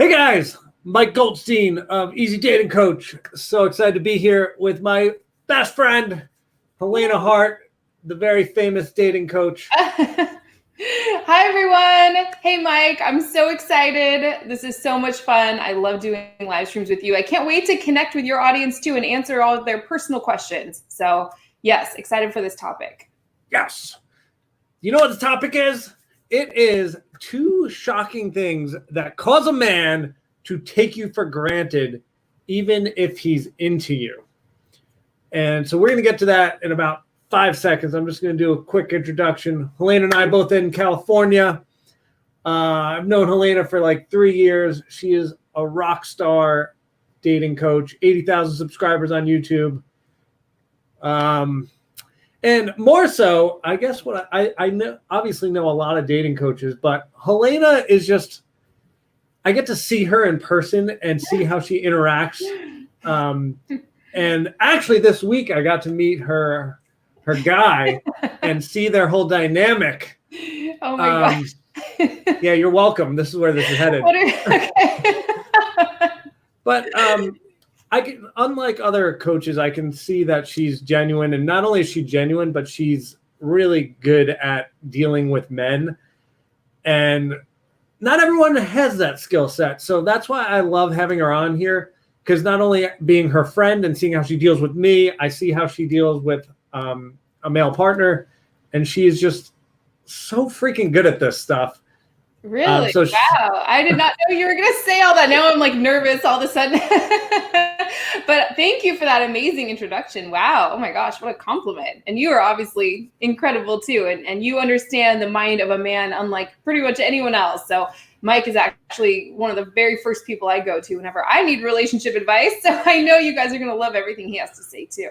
Hey guys, Mike Goldstein of Easy Dating Coach. So excited to be here with my best friend, Helena Hart, the very famous dating coach. Hi, everyone. Hey, Mike. I'm so excited. This is so much fun. I love doing live streams with you. I can't wait to connect with your audience too and answer all of their personal questions. So, yes, excited for this topic. Yes. You know what the topic is? It is 2 shocking things that cause a man to take you for granted, even if he's into you. And so we're going to get to that in about 5 seconds. I'm just going to do a quick introduction. Helena and I both in California. I've known Helena for like 3 years. She is a rock star dating coach, 80,000 subscribers on YouTube. And more so, I guess what I know, obviously know a lot of dating coaches, but Helena is just, I get to see her in person and see how she interacts. And actually this week I got to meet her guy and see their whole dynamic. Oh my gosh. Yeah, you're welcome. This is where this is headed. Okay. But I can, unlike other coaches, I can see that she's genuine, and not only is she genuine, but she's really good at dealing with men. And not everyone has that skill set. So that's why I love having her on here, because not only being her friend and seeing how she deals with me, I see how she deals with a male partner, and she is just so freaking good at this stuff. Really? Wow. I did not know you were going to say all that. Now I'm like nervous all of a sudden. But thank you for that amazing introduction. Wow. Oh my gosh, what a compliment. And you are obviously incredible too. And you understand the mind of a man unlike pretty much anyone else. So Mike is actually one of the very first people I go to whenever I need relationship advice. So I know you guys are going to love everything he has to say too.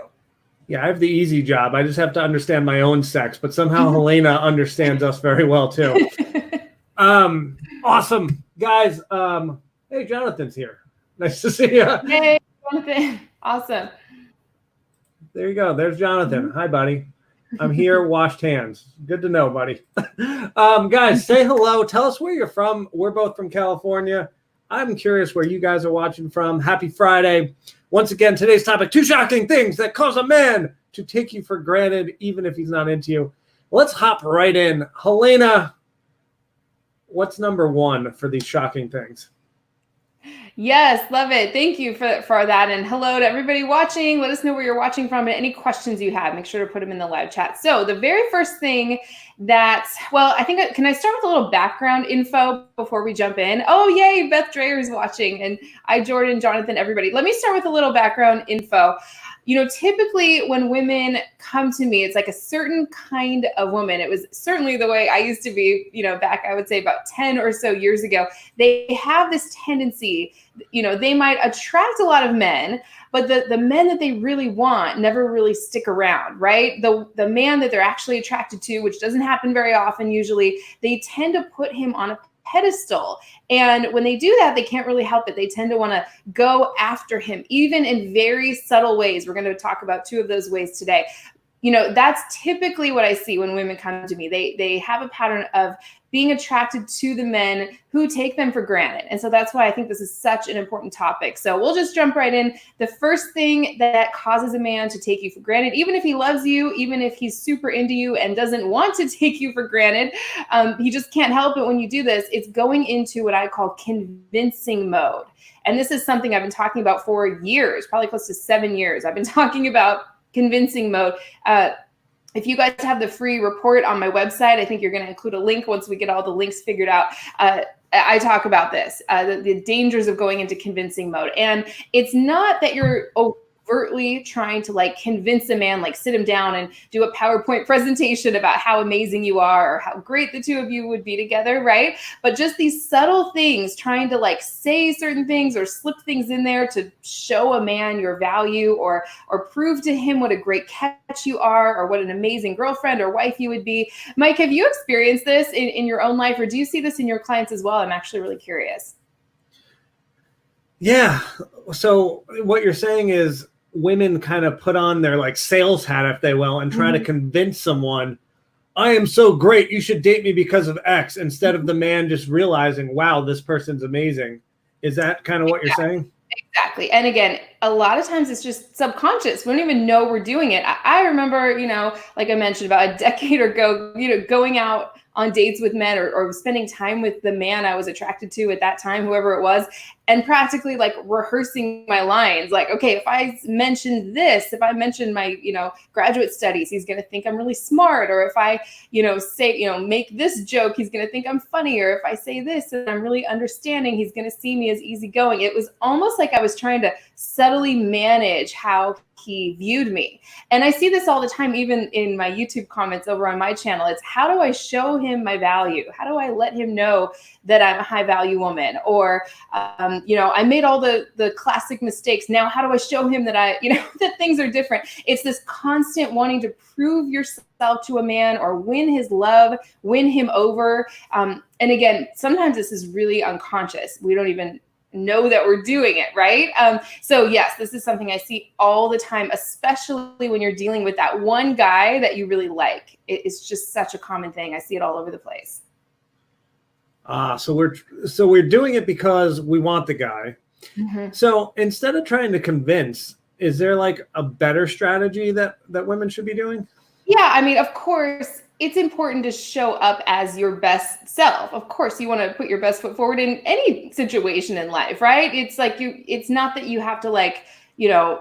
Yeah, I have the easy job. I just have to understand my own sex, but somehow Helena understands us very well too. Awesome. Guys, hey, Jonathan's here. Nice to see you. Hey, Jonathan. Awesome. There you go. There's Jonathan. Hi, buddy. I'm here. Washed hands. Good to know, buddy. Guys, say hello. Tell us where you're from. We're both from California. I'm curious where you guys are watching from. Happy Friday. Once again, today's topic, 2 shocking things that cause a man to take you for granted, even if he's not into you. Let's hop right in. Helena, what's number 1 for these shocking things? Yes, love it. Thank you for that. And hello to everybody watching. Let us know where you're watching from and any questions you have. Make sure to put them in the live chat. So the very first thing I think, can I start with a little background info before we jump in? Oh, yay, Beth Drayer's watching. And JJordan, Jonathan, everybody. Let me start with a little background info. You know, typically when women come to me, it's like a certain kind of woman. It was certainly the way I used to be, you know, back, I would say about 10 or so years ago. They have this tendency, you know, they might attract a lot of men, but the men that they really want never really stick around, right? The man that they're actually attracted to, which doesn't happen very often usually, they tend to put him on a pedestal. And when they do that, they can't really help it. They tend to want to go after him, even in very subtle ways. We're going to talk about 2 of those ways today. You know, that's typically what I see when women come to me. They have a pattern of being attracted to the men who take them for granted. And so that's why I think this is such an important topic. So we'll just jump right in. The first thing that causes a man to take you for granted, even if he loves you, even if he's super into you and doesn't want to take you for granted, he just can't help it when you do this. It's going into what I call convincing mode. And this is something I've been talking about for years, probably close to 7 years. I've been talking about convincing mode. If you guys have the free report on my website, I think you're going to include a link once we get all the links figured out. I talk about this, the dangers of going into convincing mode. And it's not that you're overtly trying to like convince a man, like sit him down and do a PowerPoint presentation about how amazing you are or how great the 2 of you would be together, right? But just these subtle things, trying to like say certain things or slip things in there to show a man your value or prove to him what a great catch you are or what an amazing girlfriend or wife you would be. Mike, have you experienced this in your own life, or do you see this in your clients as well? I'm actually really curious. Yeah. So what you're saying is women kind of put on their like sales hat, if they will, and try to convince someone, I am so great, you should date me because of X, instead of the man just realizing, wow, this person's amazing Is that kind of what you're saying? Exactly. And again, a lot of times it's just subconscious. We don't even know we're doing it. I remember, like I mentioned about a decade ago, going out on dates with men or spending time with the man I was attracted to at that time, whoever it was, and practically like rehearsing my lines. Like, okay, if I mention this, if I mention my, graduate studies, he's going to think I'm really smart. Or if I, say, make this joke, he's going to think I'm funny. Or if I say this and I'm really understanding, he's going to see me as easygoing. It was almost like I was trying to subtly manage how he viewed me. And I see this all the time, even in my YouTube comments over on my channel. It's how do I show him my value? How do I let him know that I'm a high value woman? Or, I made all the classic mistakes. Now, how do I show him that that things are different? It's this constant wanting to prove yourself to a man or win his love, win him over. And again, sometimes this is really unconscious. We don't even know that we're doing it, right? So yes, this is something I see all the time, especially when you're dealing with that one guy that you really like. It's just such a common thing. I see it all over the place. So we're doing it because we want the guy. Mm-hmm. So instead of trying to convince, is there like a better strategy that women should be doing? Yeah, I mean, of course, it's important to show up as your best self. Of course, you want to put your best foot forward in any situation in life, right? It's like it's not that you have to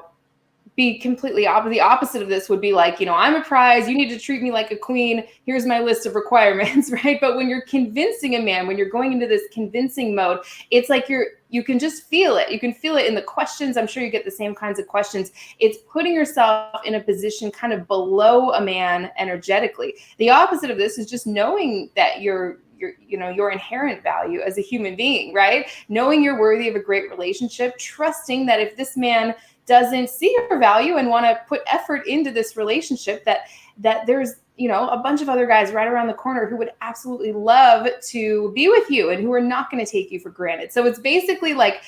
be completely the opposite of this would be like, I'm a prize, you need to treat me like a queen. Here's my list of requirements, right? But when you're convincing a man, when you're going into this convincing mode, it's like you can just feel it. You can feel it in the questions. I'm sure you get the same kinds of questions. It's putting yourself in a position kind of below a man energetically. The opposite of this is just knowing that your inherent value as a human being, right? Knowing you're worthy of a great relationship, trusting that if this man doesn't see your value and want to put effort into this relationship, that there's a bunch of other guys right around the corner who would absolutely love to be with you and who are not going to take you for granted. So it's basically like,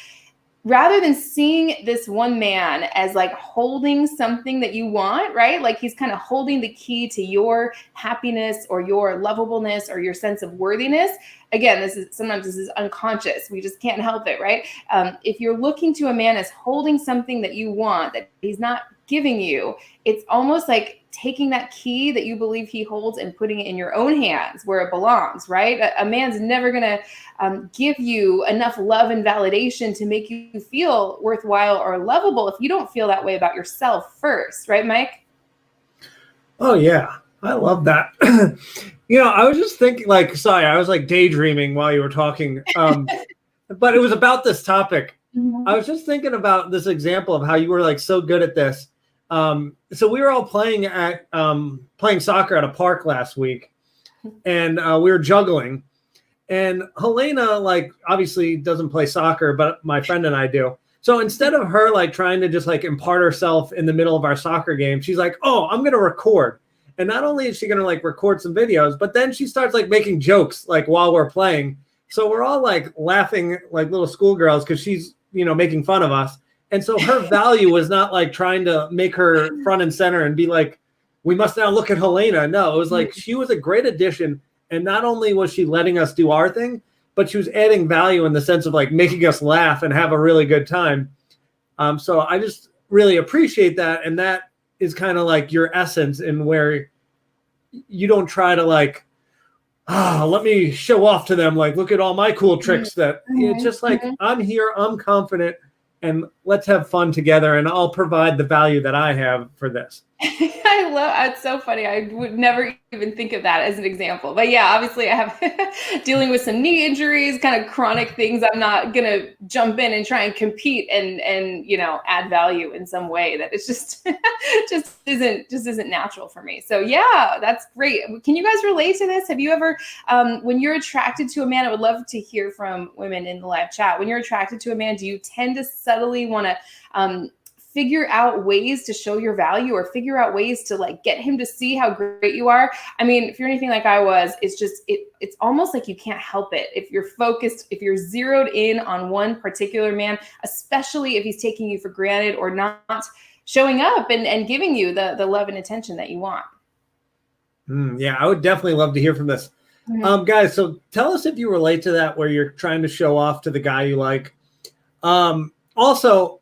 rather than seeing this one man as like holding something that you want, right? Like he's kind of holding the key to your happiness or your lovableness or your sense of worthiness. Again, sometimes this is unconscious. We just can't help it, right? If you're looking to a man as holding something that you want that he's not giving you, it's almost like taking that key that you believe he holds and putting it in your own hands where it belongs, right? A man's never going to give you enough love and validation to make you feel worthwhile or lovable if you don't feel that way about yourself first, right, Mike? Oh, yeah. I love that. I was just thinking I was like daydreaming while you were talking, but it was about this topic. Mm-hmm. I was just thinking about this example of how you were like so good at this. So we were all playing soccer at a park last week, and we were juggling. And Helena, obviously doesn't play soccer, but my friend and I do. So instead of her trying to just impart herself in the middle of our soccer game, she's like, "Oh, I'm gonna record." And not only is she gonna record some videos, but then she starts making jokes while we're playing. So we're all laughing like little schoolgirls because she's making fun of us. And so her value was not trying to make her front and center and be like, we must now look at Helena. No, it was she was a great addition. And not only was she letting us do our thing, but she was adding value in the sense of making us laugh and have a really good time. So I just really appreciate that. And that is kind of your essence in where you don't try to let me show off to them. Look at all my cool tricks it's just I'm here, I'm confident. And let's have fun together, and I'll provide the value that I have for this. It's so funny. I would never even think of that as an example. But yeah, obviously I have dealing with some knee injuries, kind of chronic things. I'm not going to jump in and try and compete and add value in some way that it's just isn't natural for me. So yeah, that's great. Can you guys relate to this? Have you ever, when you're attracted to a man, I would love to hear from women in the live chat. When you're attracted to a man, do you tend to subtly want to, figure out ways to show your value or figure out ways to get him to see how great you are? I mean, if you're anything like I was, it's almost like you can't help it. If you're focused, if you're zeroed in on one particular man, especially if he's taking you for granted or not showing up and giving you the love and attention that you want. Yeah, I would definitely love to hear from this. Mm-hmm. Guys, so tell us if you relate to that where you're trying to show off to the guy you like. Also,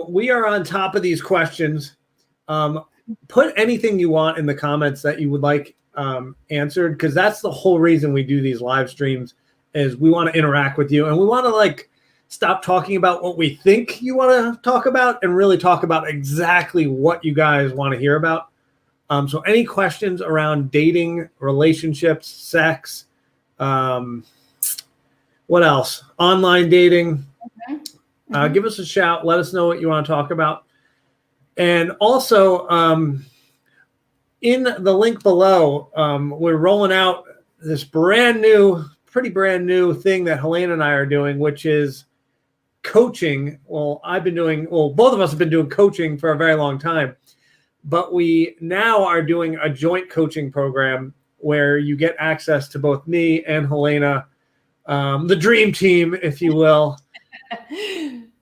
we are on top of these questions. Put anything you want in the comments that you would like answered, because that's the whole reason we do these live streams, is we want to interact with you, and we want to like stop talking about what we think you want to talk about and really talk about exactly what you guys want to hear about. So any questions around dating, relationships, sex, what else? Online dating. Give us a shout. Let us know what you want to talk about. And also, in the link below, we're rolling out this pretty brand new thing that Helena and I are doing, which is coaching. Well, both of us have been doing coaching for a very long time, but we now are doing a joint coaching program where you get access to both me and Helena, the dream team, if you will.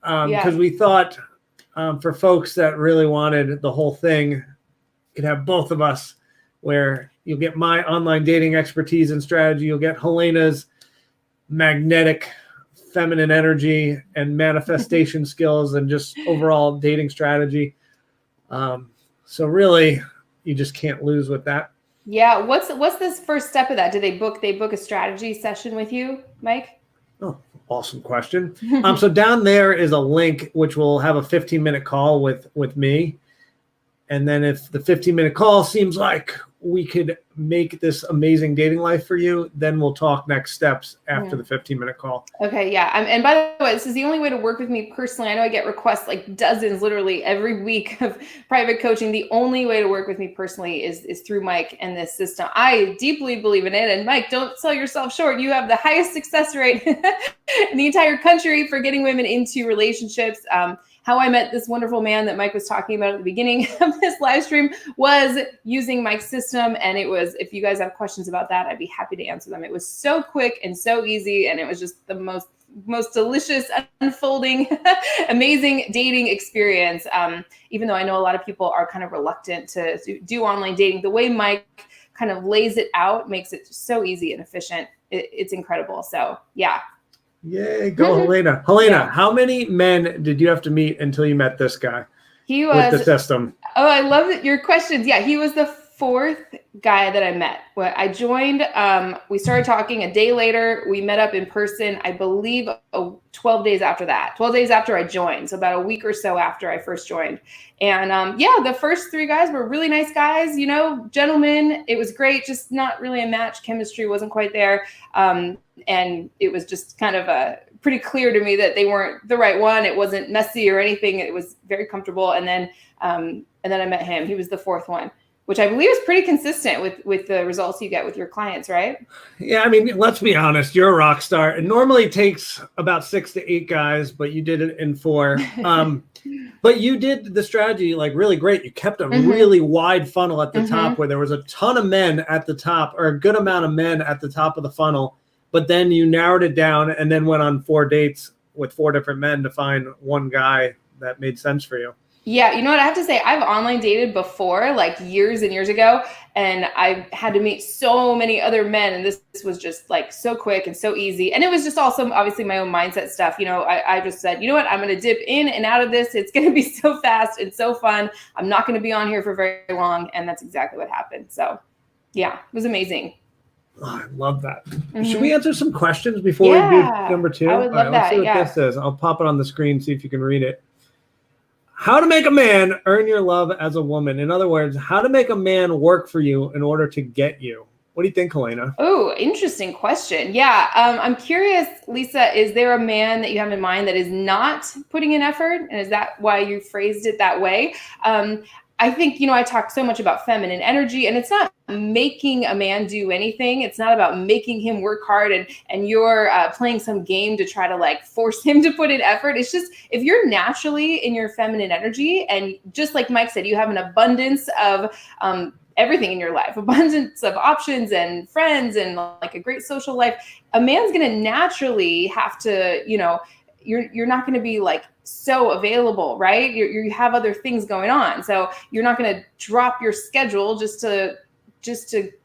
Because we thought for folks that really wanted the whole thing, you could have both of us, where you'll get my online dating expertise and strategy. You'll get Helena's magnetic feminine energy and manifestation skills and just overall dating strategy. So really, you just can't lose with that. Yeah. What's this first step of that? Do they book a strategy session with you, Mike? Oh, awesome question. So down there is a link which will have a 15-minute call with me. And then if the 15-minute call seems like we could make this amazing dating life for you, then we'll talk next steps after the 15-minute call. Okay, yeah. And by the way, this is the only way to work with me personally. I know I get requests like dozens, literally every week, of private coaching. The only way to work with me personally is through Mike and this system. I deeply believe in it. And Mike, don't sell yourself short. You have the highest success rate in the entire country for getting women into relationships. How I met this wonderful man that Mike was talking about at the beginning of this live stream was using Mike's system. And it was, if you guys have questions about that, I'd be happy to answer them. It was so quick and so easy. And it was just the most delicious, unfolding, amazing dating experience. Even though I know a lot of people are kind of reluctant to do online dating, the way Mike kind of lays it out makes it so easy and efficient. It's incredible. So yeah. Yay, go Helena. Helena, how many men did you have to meet until you met this guy? He was with the system. Oh, I love your questions. Yeah, he was the fourth guy that I met. When I joined, we started talking. A day later, we met up in person, I believe 12 days after that. 12 days after I joined, so about a week or so after I first joined. And yeah, the first three guys were really nice guys, gentlemen. It was great, just not really a match. Chemistry wasn't quite there. And it was just kind of pretty clear to me that they weren't the right one. It wasn't messy or anything. It was very comfortable. And then I met him. He was the fourth one, which I believe is pretty consistent with the results you get with your clients, right? Yeah, I mean, let's be honest. You're a rock star. It normally takes about 6 to 8 guys, but you did it in 4. But you did the strategy like really great. You kept a really wide funnel at the top where there was a ton of men at the top, or a good amount of men at the top of the funnel. But then you narrowed it down and then went on 4 dates with 4 different men to find one guy that made sense for you. Yeah, you know what? I have to say, I've online dated before, like years and years ago, and I had to meet so many other men, and this was just like so quick and so easy. And it was just also obviously my own mindset stuff. I just said, you know what? I'm going to dip in and out of this. It's going to be so fast and so fun. I'm not going to be on here for very long. And that's exactly what happened. So yeah, it was amazing. Oh, I love that. Should we answer some questions before we do number 2? I would love that. Let's see what this is. I'll pop it on the screen, see if you can read it. How to make a man earn your love as a woman. In other words, how to make a man work for you in order to get you. What do you think, Helena? Oh, interesting question. Yeah, I'm curious, Lisa, is there a man that you have in mind that is not putting in effort? And is that why you phrased it that way? I think, I talk so much about feminine energy, and it's not making a man do anything. It's not about making him work hard and you're playing some game to try to like force him to put in effort. It's just, if you're naturally in your feminine energy, and just like Mike said, you have an abundance of everything in your life, abundance of options and friends and like a great social life, a man's going to naturally have to, you're not going to be like so available, right? You have other things going on. So you're not going to drop your schedule just to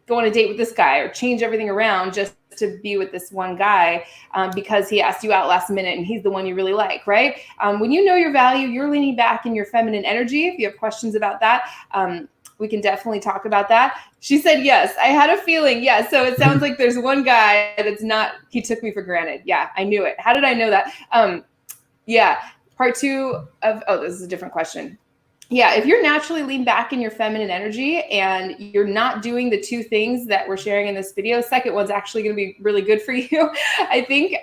go on a date with this guy or change everything around just to be with this one guy because he asked you out last minute and he's the one you really like, right? When you know your value, you're leaning back in your feminine energy. If you have questions about that, we can definitely talk about that. She said, yes, I had a feeling. Yeah. So it sounds like there's one guy that's not, he took me for granted. Yeah, I knew it. How did I know that? Yeah. Part 2 of, oh, this is a different question. Yeah. If you're naturally lean back in your feminine energy and you're not doing the 2 things that we're sharing in this video, second one's actually going to be really good for you. I think,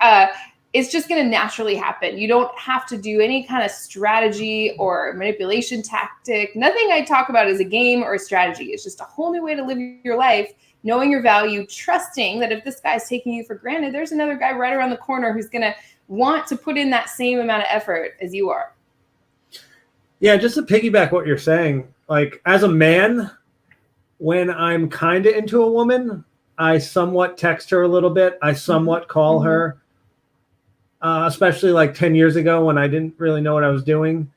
it's just going to naturally happen. You don't have to do any kind of strategy or manipulation tactic. Nothing I talk about is a game or a strategy. It's just a whole new way to live your life, knowing your value, trusting that if this guy's taking you for granted, there's another guy right around the corner who's going to want to put in that same amount of effort as you are. Yeah, just to piggyback what you're saying, like as a man, when I'm kind of into a woman, I somewhat text her a little bit. I somewhat call her. Especially like 10 years ago when I didn't really know what I was doing.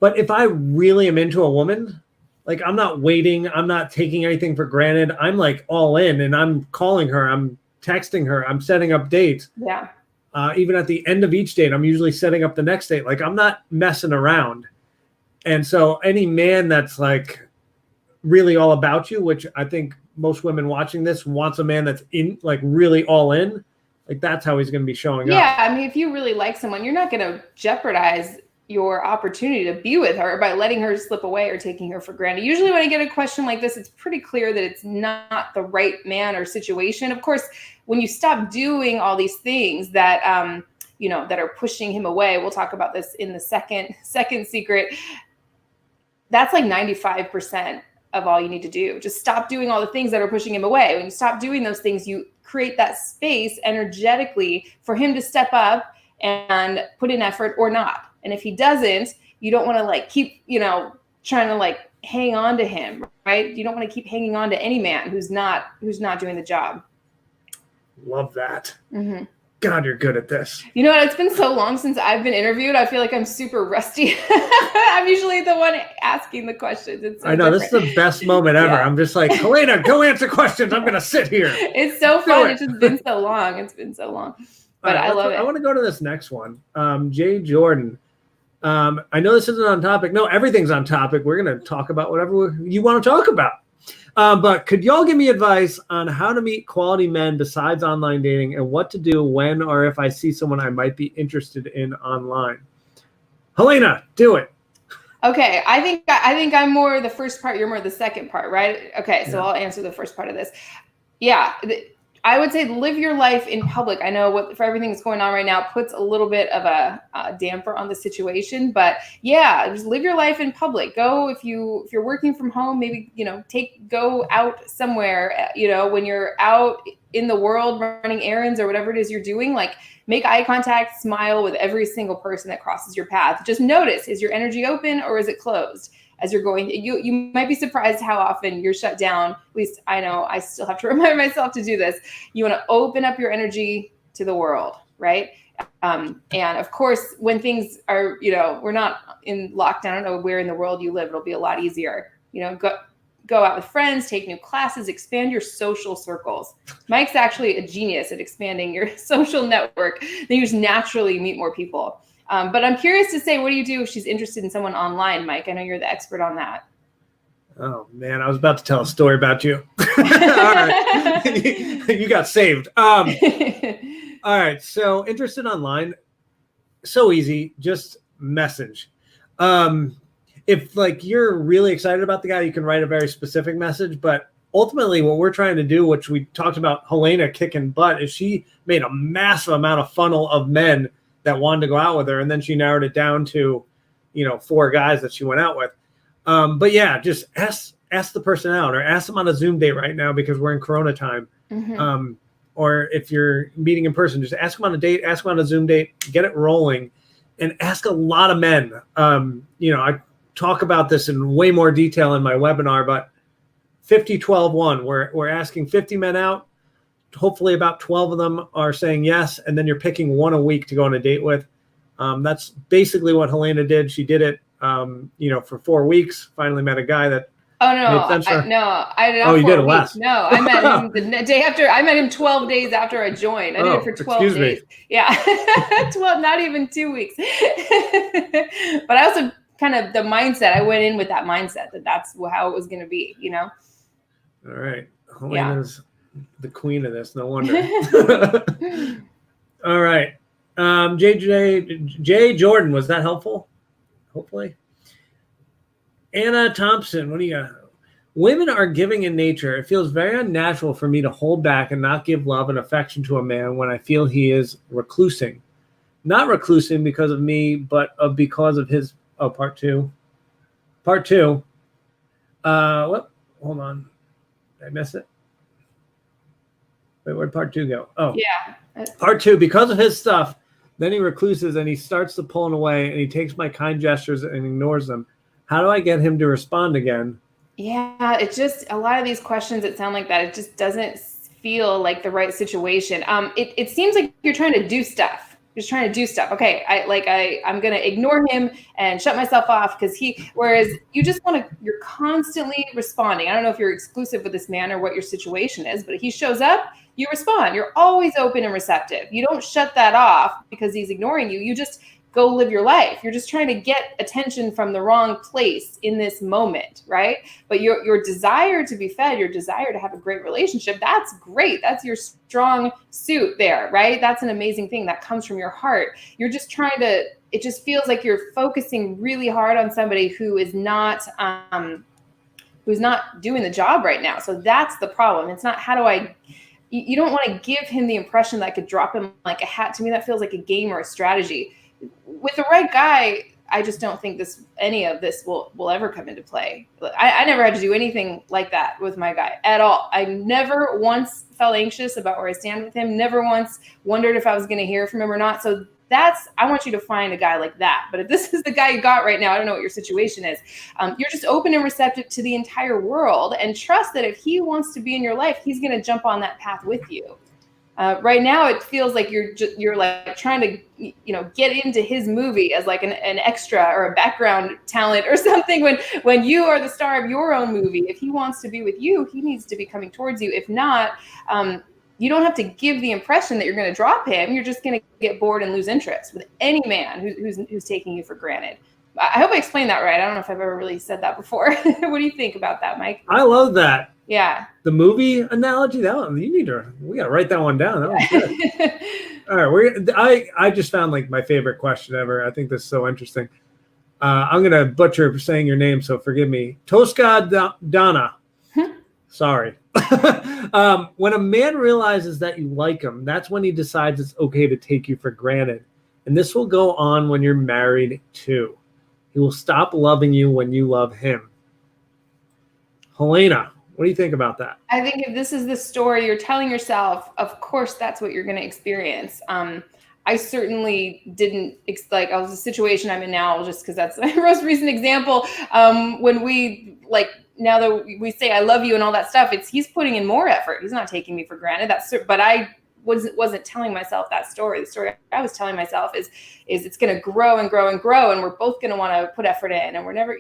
But if I really am into a woman, like I'm not waiting, I'm not taking anything for granted. I'm like all in and I'm calling her, I'm texting her, I'm setting up dates. Yeah. Even at the end of each date, I'm usually setting up the next date. Like I'm not messing around. And so any man that's like really all about you, which I think most women watching this wants a man that's in like really all in. Like that's how he's going to be showing up. Yeah, I mean, if you really like someone, you're not going to jeopardize your opportunity to be with her by letting her slip away or taking her for granted. Usually when I get a question like this, it's pretty clear that it's not the right man or situation. Of course, when you stop doing all these things that, that are pushing him away, we'll talk about this in the second secret. That's like 95% of all you need to do. Just stop doing all the things that are pushing him away. When you stop doing those things, you create that space energetically for him to step up and put in effort or not. And if he doesn't, you don't want to like keep, trying to like hang on to him, right? You don't want to keep hanging on to any man who's not doing the job. Love that. Mm-hmm. God, you're good at this. You know what? It's been so long since I've been interviewed. I feel like I'm super rusty. I'm usually the one asking the questions. It's so I know different. This is the best moment ever. Yeah. I'm just like, Helena, go answer questions. I'm going to sit here. It's so fun. It's just been so long. It's been so long. But I love it. I want to go to this next one. JJordan. I know this isn't on topic. No, everything's on topic. We're going to talk about whatever you want to talk about. But could y'all give me advice on how to meet quality men besides online dating and what to do when or if I see someone I might be interested in online? Helena, do it. Okay, I think I'm more the first part. You're more the second part, right? Okay, so yeah. I'll answer the first part of this. Yeah, I would say live your life in public. I know for everything that's going on right now puts a little bit of a damper on the situation, but yeah, just live your life in public. Go if you're working from home, maybe go out somewhere. When you're out in the world running errands or whatever it is you're doing, like make eye contact, smile with every single person that crosses your path. Just notice, is your energy open or is it closed? As you're going, you might be surprised how often you're shut down. At least I know I still have to remind myself to do this. You want to open up your energy to the world, right? And of course, when things are, we're not in lockdown. I don't know where in the world you live. It'll be a lot easier. Go out with friends, take new classes, expand your social circles. Mike's actually a genius at expanding your social network. Then you just naturally meet more people. But I'm curious to say, what do you do if she's interested in someone online, Mike? I know you're the expert on that. Oh, man, I was about to tell a story about you. All right. You got saved. All right. So interested online, so easy, just message. If like you're really excited about the guy, you can write a very specific message. But ultimately what we're trying to do, which we talked about Helena kicking butt, is she made a massive amount of funnel of men that wanted to go out with her. And then she narrowed it down to, 4 guys that she went out with. But yeah, just ask the person out or ask them on a Zoom date right now because we're in Corona time. Mm-hmm. Or if you're meeting in person, just ask them on a date, ask them on a Zoom date, get it rolling and ask a lot of men. I talk about this in way more detail in my webinar, but 50-12-1, we're asking 50 men out. Hopefully about 12 of them are saying yes. And then you're picking 1 a week to go on a date with. That's basically what Helena did. She did it, for 4 weeks, finally met a guy that Oh Made sense for- no, I did Oh, it you for did a it week. last. No, I met him the day after. I met him 12 days after I joined. I did it for 12 days. Yeah, 12, not even 2 weeks. But I also kind of the mindset. I went in with that mindset that that's how it was going to be. You know. All right, Helena's the queen of this. No wonder. All right, JJordan, was that helpful? Hopefully. Anna Thompson, what do you got? Women are giving in nature. It feels very unnatural for me to hold back and not give love and affection to a man when I feel he is reclusing. Not reclusing because of me, but because of his. Oh, part two. Part two. What? Hold on. Did I miss it? Wait, where'd part two go? Oh, yeah. Part two. Because of his stuff, then he recluses and he starts to pulling away and he takes my kind gestures and ignores them. How do I get him to respond again? Yeah, it just a lot of these questions that sound like that, it just doesn't feel like the right situation. It seems like you're trying to do stuff. You're just trying to do stuff. Okay, I'm gonna ignore him and shut myself off because whereas you just want to, you're constantly responding. I don't know if you're exclusive with this man or what your situation is, but he shows up, you respond. You're always open and receptive. You don't shut that off because he's ignoring you. You just go live your life. You're just trying to get attention from the wrong place in this moment, right? But your desire to be fed, your desire to have a great relationship, that's great. That's your strong suit there, right? That's an amazing thing that comes from your heart. You're just trying to, it just feels like you're focusing really hard on somebody who is not doing the job right now. So that's the problem. It's not you don't want to give him the impression that I could drop him like a hat. To me, that feels like a game or a strategy. With the right guy, I just don't think any of this will ever come into play. I never had to do anything like that with my guy at all. I never once felt anxious about where I stand with him. Never once wondered if I was going to hear from him or not. So I want you to find a guy like that. But if this is the guy you got right now, I don't know what your situation is. You're just open and receptive to the entire world and trust that if he wants to be in your life, he's going to jump on that path with you. Right now, it feels like you're like trying to, get into his movie as like an extra or a background talent or something. When you are the star of your own movie, if he wants to be with you, he needs to be coming towards you. If not, you don't have to give the impression that you're going to drop him. You're just going to get bored and lose interest with any man who's taking you for granted. I hope I explained that right. I don't know if I've ever really said that before. What do you think about that, Mike? I love that. Yeah. The movie analogy, we got to write that one down. That was good. All right. I just found like my favorite question ever. I think this is so interesting. I'm going to butcher saying your name, so forgive me. Tosca Donna. Sorry. When a man realizes that you like him, that's when he decides it's okay to take you for granted. And this will go on when you're married too. He will stop loving you when you love him. Helena, what do you think about that? I think if this is the story you're telling yourself, of course, that's what you're going to experience. I certainly didn't I was a situation I'm in now, just because that's my most recent example. When we now that we say I love you and all that stuff, he's putting in more effort. He's not taking me for granted. But I wasn't telling myself that story. The story I was telling myself is it's going to grow and grow and grow, and we're both going to want to put effort in, and we're never,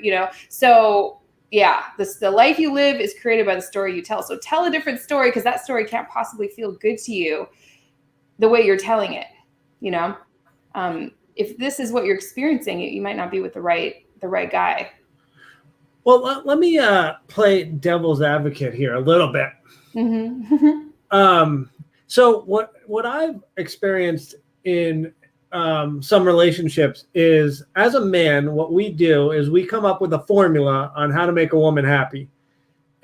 so. Yeah, the life you live is created by the story you tell. So tell a different story, because that story can't possibly feel good to you the way you're telling it. If this is what you're experiencing, you might not be with the right guy. Well, let me play devil's advocate here a little bit. Mm-hmm. So what I've experienced in some relationships is, as a man, what we do is we come up with a formula on how to make a woman happy.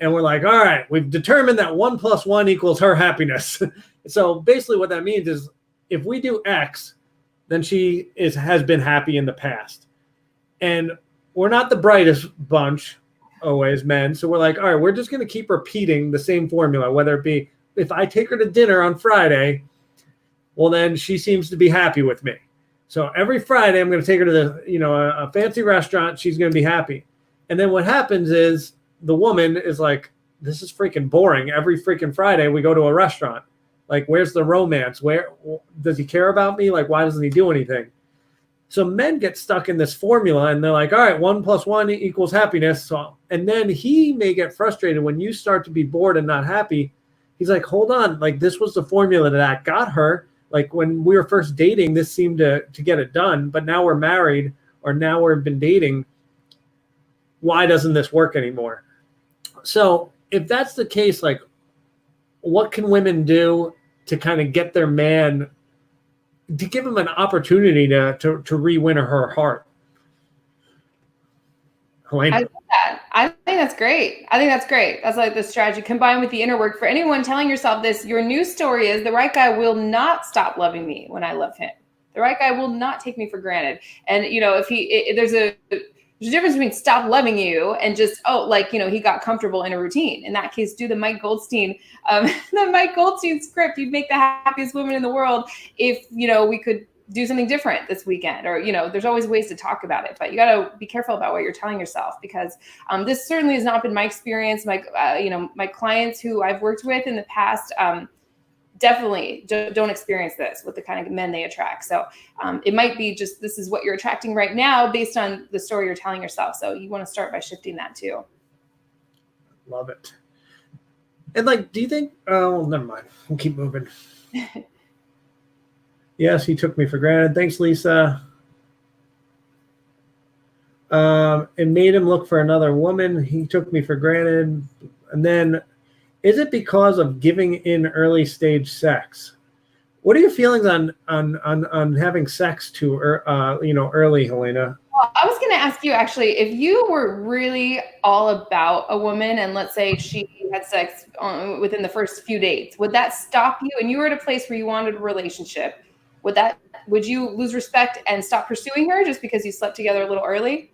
And we're like, all right, we've determined that 1 + 1 = her happiness. So basically what that means is if we do X, then she has been happy in the past. And we're not the brightest bunch always, men. So we're like, all right, we're just going to keep repeating the same formula, whether it be if I take her to dinner on Friday, well, then she seems to be happy with me. So every Friday, I'm going to take her to a fancy restaurant. She's going to be happy. And then what happens is the woman is like, this is freaking boring. Every freaking Friday, we go to a restaurant. Like, where's the romance? Where does he care about me? Like, why doesn't he do anything? So men get stuck in this formula and they're like, all right, 1 + 1 equals happiness. So, and then he may get frustrated when you start to be bored and not happy. He's like, hold on, like this was the formula that got her. Like when we were first dating, this seemed to get it done, but now we're married or now we've been dating. Why doesn't this work anymore? So if that's the case, like what can women do to kind of get their man, to give him an opportunity to re-win her heart? Helena. I love that. I think that's great. I think that's great. That's like the strategy combined with the inner work. For anyone telling yourself this, your new story is the right guy will not stop loving me when I love him. The right guy will not take me for granted. And, you know, there's a difference between stop loving you and just, he got comfortable in a routine. In that case, do the Mike Goldstein script. You'd make the happiest woman in the world if, we could do something different this weekend, or, there's always ways to talk about it, but you got to be careful about what you're telling yourself, because this certainly has not been my experience. My clients who I've worked with in the past, definitely don't experience this with the kind of men they attract. So it might be just, this is what you're attracting right now based on the story you're telling yourself. So you want to start by shifting that too. Love it. And like, do you think, oh, never mind. We'll keep moving. Yes, he took me for granted. Thanks, Lisa. It made him look for another woman. He took me for granted. And then, is it because of giving in early stage sex? What are your feelings on having sex too early, Helena? Well, I was going to ask you actually, if you were really all about a woman and let's say she had sex within the first few dates, would that stop you? And you were at a place where you wanted a relationship. Would you lose respect and stop pursuing her just because you slept together a little early?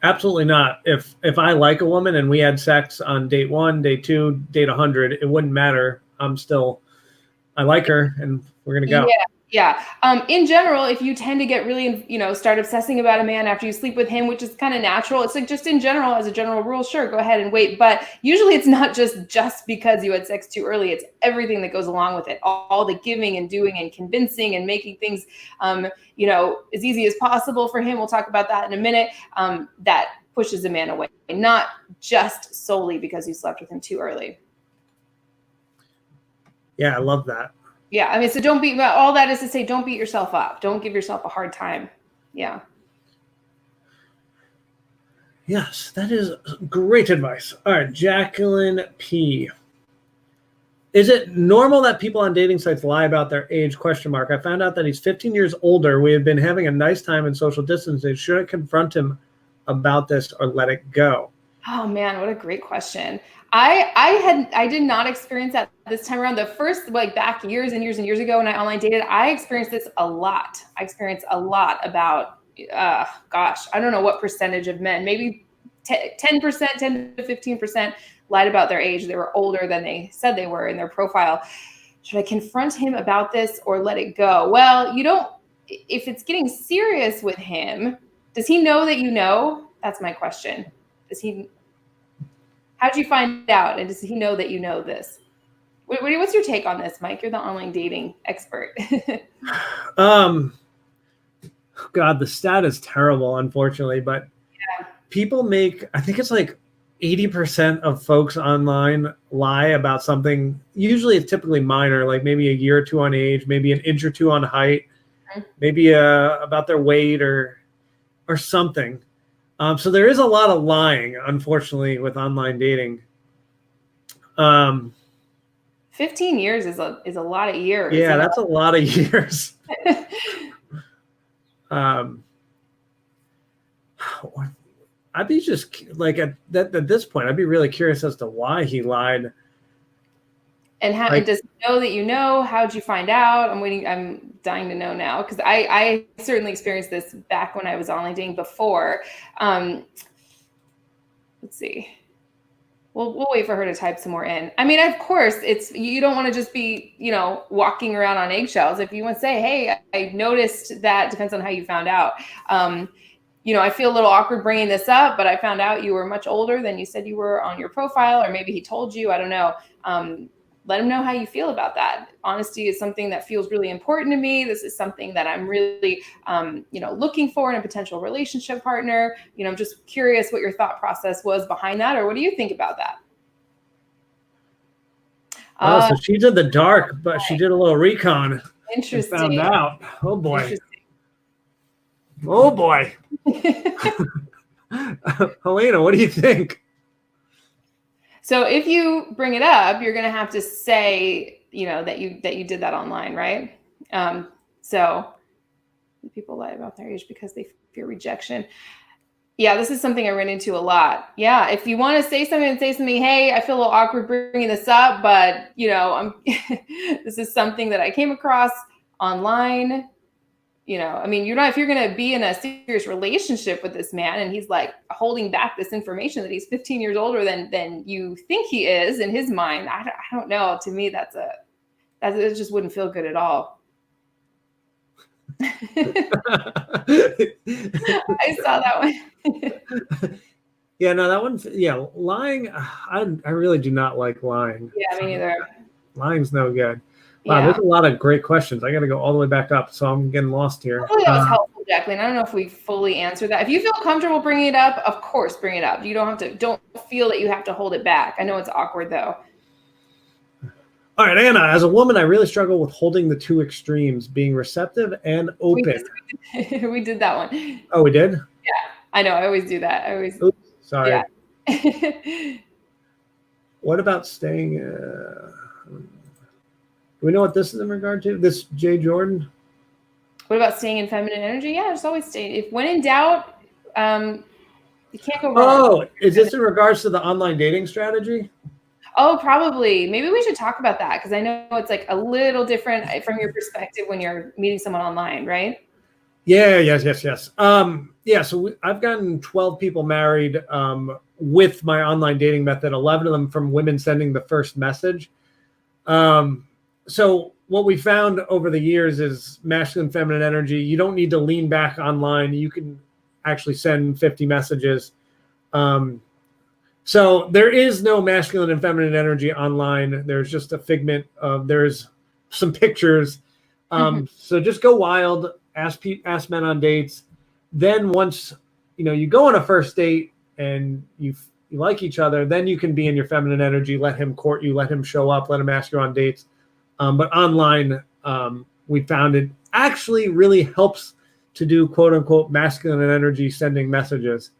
Absolutely not. If I like a woman and we had sex on date 1, date 2, date 100, it wouldn't matter. I like her and we're going to go. Yeah. In general, if you tend to get really, start obsessing about a man after you sleep with him, which is kind of natural. It's like just in general, as a general rule, sure, go ahead and wait. But usually it's not just because you had sex too early. It's everything that goes along with it. All the giving and doing and convincing and making things, as easy as possible for him. We'll talk about that in a minute. That pushes a man away, not just solely because you slept with him too early. Yeah, I love that. Yeah, I mean, so all that is to say, don't beat yourself up. Don't give yourself a hard time. Yeah. Yes, that is great advice. All right, Jacqueline P. Is it normal that people on dating sites lie about their age? ? I found out that he's 15 years older. We have been having a nice time in social distancing. Should I confront him about this or let it go? Oh man, what a great question. I did not experience that this time around. The first, back years and years and years ago when I online dated, I experienced this a lot. I experienced a lot about, I don't know what percentage of men, maybe 10%, 10 to 15% lied about their age. They were older than they said they were in their profile. Should I confront him about this or let it go? Well, if it's getting serious with him, does he know that you know? That's my question. How'd you find out? And does he know that you know this? What's your take on this, Mike? You're the online dating expert. God, the stat is terrible, unfortunately, but people make, I think it's like 80% of folks online lie about something. Usually it's typically minor, like maybe a year or two on age, maybe an inch or two on height, maybe about their weight or something. So there is a lot of lying, unfortunately, with online dating. 15 years is a lot of years. Yeah, that's a lot of years. I'd be just like at this point, I'd be really curious as to why he lied. And how does he know that you know? How'd you find out? I'm dying to know now, because I certainly experienced this back when I was online dating before. Let's see. We'll wait for her to type some more in. I mean, of course, you don't want to just be, walking around on eggshells. If you want to say, hey, I noticed that, depends on how you found out. I feel a little awkward bringing this up, but I found out you were much older than you said you were on your profile, or maybe he told you, I don't know. let him know how you feel about that. Honesty is something that feels really important to me. This is something that I'm really, looking for in a potential relationship partner. I'm just curious what your thought process was behind that, or what do you think about that? Oh, so she's in the dark, but she did a little recon. Interesting. And found out. Oh boy. Oh boy. Helena, what do you think? So if you bring it up, you're going to have to say, that you did that online, right? So people lie about their age because they fear rejection. Yeah, this is something I ran into a lot. Yeah, if you want to say something, hey, I feel a little awkward bringing this up, but this is something that I came across online. If you're going to be in a serious relationship with this man and he's like holding back this information that he's 15 years older than you think he is in his mind, I don't know. To me, it just wouldn't feel good at all. I saw that one. Yeah, no, that one. Yeah, lying. I really do not like lying. Yeah, me neither. Lying's no good. Wow, there's a lot of great questions. I got to go all the way back up, so I'm getting lost here. Hopefully that was helpful, Jacqueline. I don't know if we fully answered that. If you feel comfortable bringing it up, of course, bring it up. You don't feel that you have to hold it back. I know it's awkward, though. All right, Anna, as a woman, I really struggle with holding the two extremes, being receptive and open. We did that one. Oh, we did? Yeah, I know. I always do that. Oops, sorry. Yeah. What about staying... Do we know what this is in regard to? This JJordan? What about staying in feminine energy? Yeah, just always stay. If when in doubt, you can't go wrong. Oh, is this in regards to the online dating strategy? Oh, probably. Maybe we should talk about that because I know it's like a little different from your perspective when you're meeting someone online, right? Yeah, yes. So I've gotten 12 people married with my online dating method, 11 of them from women sending the first message. So what we found over the years is masculine, feminine energy. You don't need to lean back online. You can actually send 50 messages. So there is no masculine and feminine energy online. There's just a figment of, there's some pictures. So just go wild, ask men on dates. Then once, you go on a first date and you like each other, then you can be in your feminine energy, let him court you, let him show up, let him ask you on dates. But online, we found it actually really helps to do quote unquote masculine energy sending messages.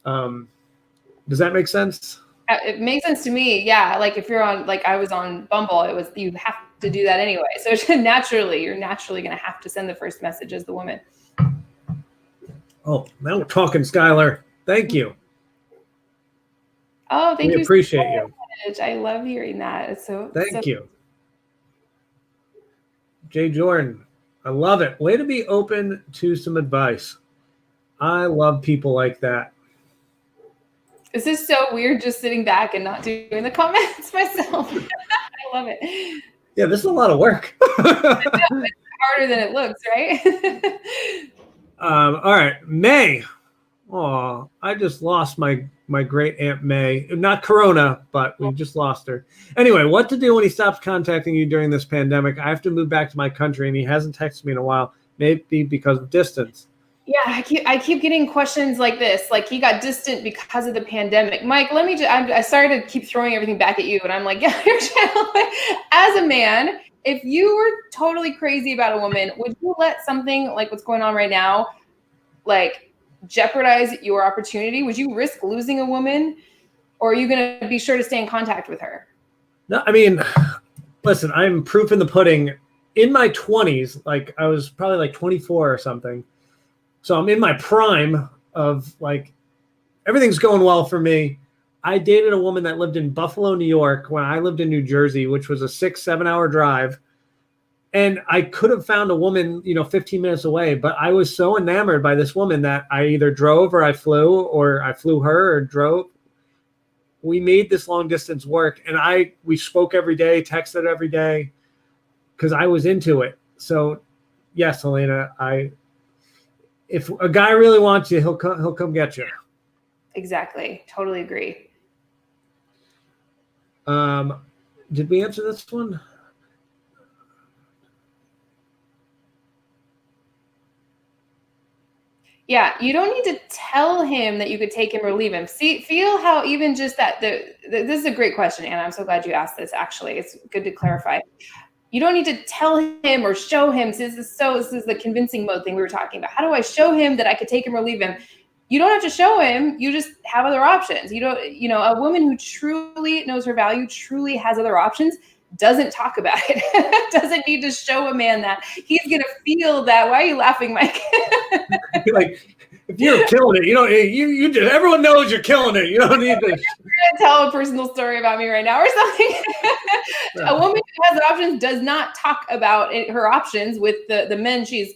Does that make sense? It makes sense to me. Yeah. Like if you're on, like I was on Bumble, you have to do that anyway. So you're naturally going to have to send the first message as the woman. Oh, now we're talking, Skylar. Thank you. Oh, thank you. We appreciate you. I love hearing that. It's Thank you. JJordan, I love it. Way to be open to some advice. I love people like that. This is so weird just sitting back and not doing the comments myself. I love it. Yeah, this is a lot of work. It's harder than it looks, right? All right, May. Oh, I just lost my great Aunt May. Not Corona, but we just lost her. Anyway, what to do when he stops contacting you during this pandemic? I have to move back to my country, and he hasn't texted me in a while. Maybe because of distance. Yeah, I keep getting questions like this. Like he got distant because of the pandemic. Mike, let me I started to keep throwing everything back at you, and I'm like, yeah, your channel. As a man, if you were totally crazy about a woman, would you let something like what's going on right now, like jeopardize your opportunity? Would you risk losing a woman, or are you going to be sure to stay in contact with her? No, I mean, listen, I'm proof in the pudding. In my 20s, like I was probably like 24 or something. So I'm in my prime of like, everything's going well for me. I dated a woman that lived in Buffalo, New York when I lived in New Jersey, which was a 6-7 hour drive. And I could have found a woman, 15 minutes away, but I was so enamored by this woman that I either drove or I flew her or drove. We made this long distance work, and we spoke every day, texted every day because I was into it. So yes, Helena, if a guy really wants you, he'll come get you. Exactly. Totally agree. Did we answer this one? Yeah, you don't need to tell him that you could take him or leave him. Feel how even just that this is a great question, Anna. I'm so glad you asked this. Actually, it's good to clarify. You don't need to tell him or show him. This is the convincing mode thing we were talking about. How do I show him that I could take him or leave him? You don't have to show him. You just have other options. A woman who truly knows her value, truly has other options, doesn't talk about it. Doesn't need to show a man that. He's going to feel that. Why are you laughing, Mike? Like, if you're killing it, you just, everyone knows you're killing it. You don't need to. You're going to tell a personal story about me right now or something. A woman who has options does not talk about her options with the men she's,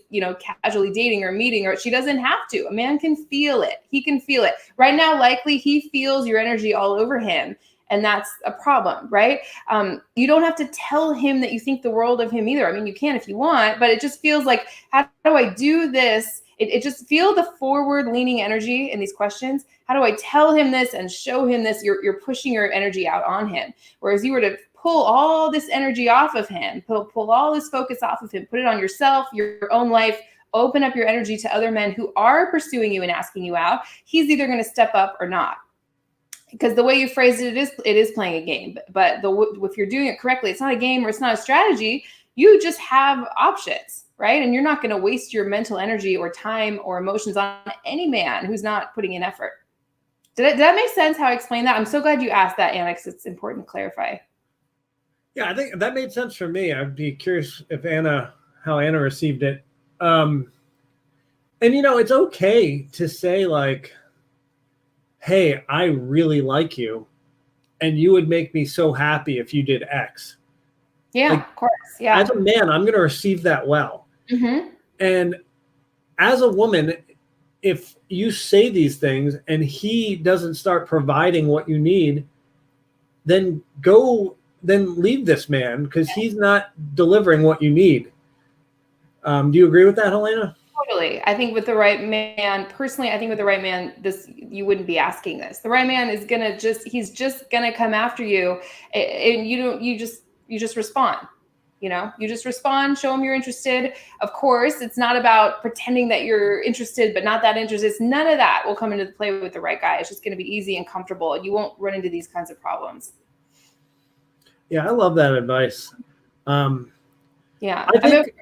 casually dating or meeting, or she doesn't have to. A man can feel it. He can feel it. Right now, likely he feels your energy all over him. And that's a problem, right? You don't have to tell him that you think the world of him either. I mean, you can if you want, but it just feels like, how do I do this? It just feel the forward leaning energy in these questions. How do I tell him this and show him this? You're pushing your energy out on him. Whereas you were to pull all this energy off of him, pull all this focus off of him, put it on yourself, your own life, open up your energy to other men who are pursuing you and asking you out. He's either going to step up or not. Because the way you phrased it, it is playing a game. But if you're doing it correctly, it's not a game or it's not a strategy. You just have options, right? And you're not going to waste your mental energy or time or emotions on any man who's not putting in effort. Did that make sense how I explained that? I'm so glad you asked that, Anna, because it's important to clarify. Yeah, I think that made sense for me. I'd be curious how Anna received it. And it's okay to say like, hey, I really like you, and you would make me so happy if you did X. Yeah, of course. Yeah. As a man, I'm going to receive that well. Mm-hmm. And as a woman, if you say these things and he doesn't start providing what you need, then leave this man because he's not delivering what you need. Do you agree with that, Helena? Totally. I think with the right man, personally, you wouldn't be asking this. The right man is he's just gonna come after you, and you just respond. You just respond, show him you're interested. Of course, it's not about pretending that you're interested, but not that interested. None of that will come into play with the right guy. It's just going to be easy and comfortable. You won't run into these kinds of problems. Yeah, I love that advice. Yeah. I think,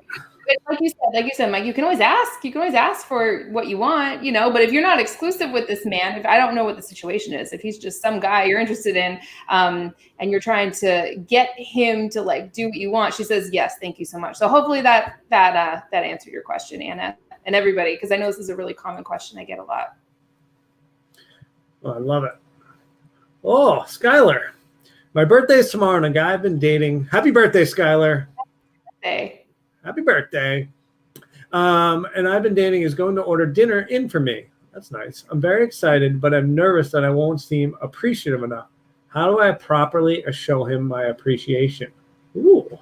like you said, Mike, you can always ask. You can always ask for what you want, but if you're not exclusive with this man, if I don't know what the situation is, if he's just some guy you're interested in, and you're trying to get him to like do what you want, she says, yes, thank you so much. So hopefully that answered your question, Anna, and everybody, because I know this is a really common question I get a lot. Oh, I love it. Oh, Skylar. My birthday's tomorrow, and a guy I've been dating. Happy birthday, Skylar. Happy birthday. And I've been dating is going to order dinner in for me. That's nice. I'm very excited, but I'm nervous that I won't seem appreciative enough. How do I properly show him my appreciation? Ooh,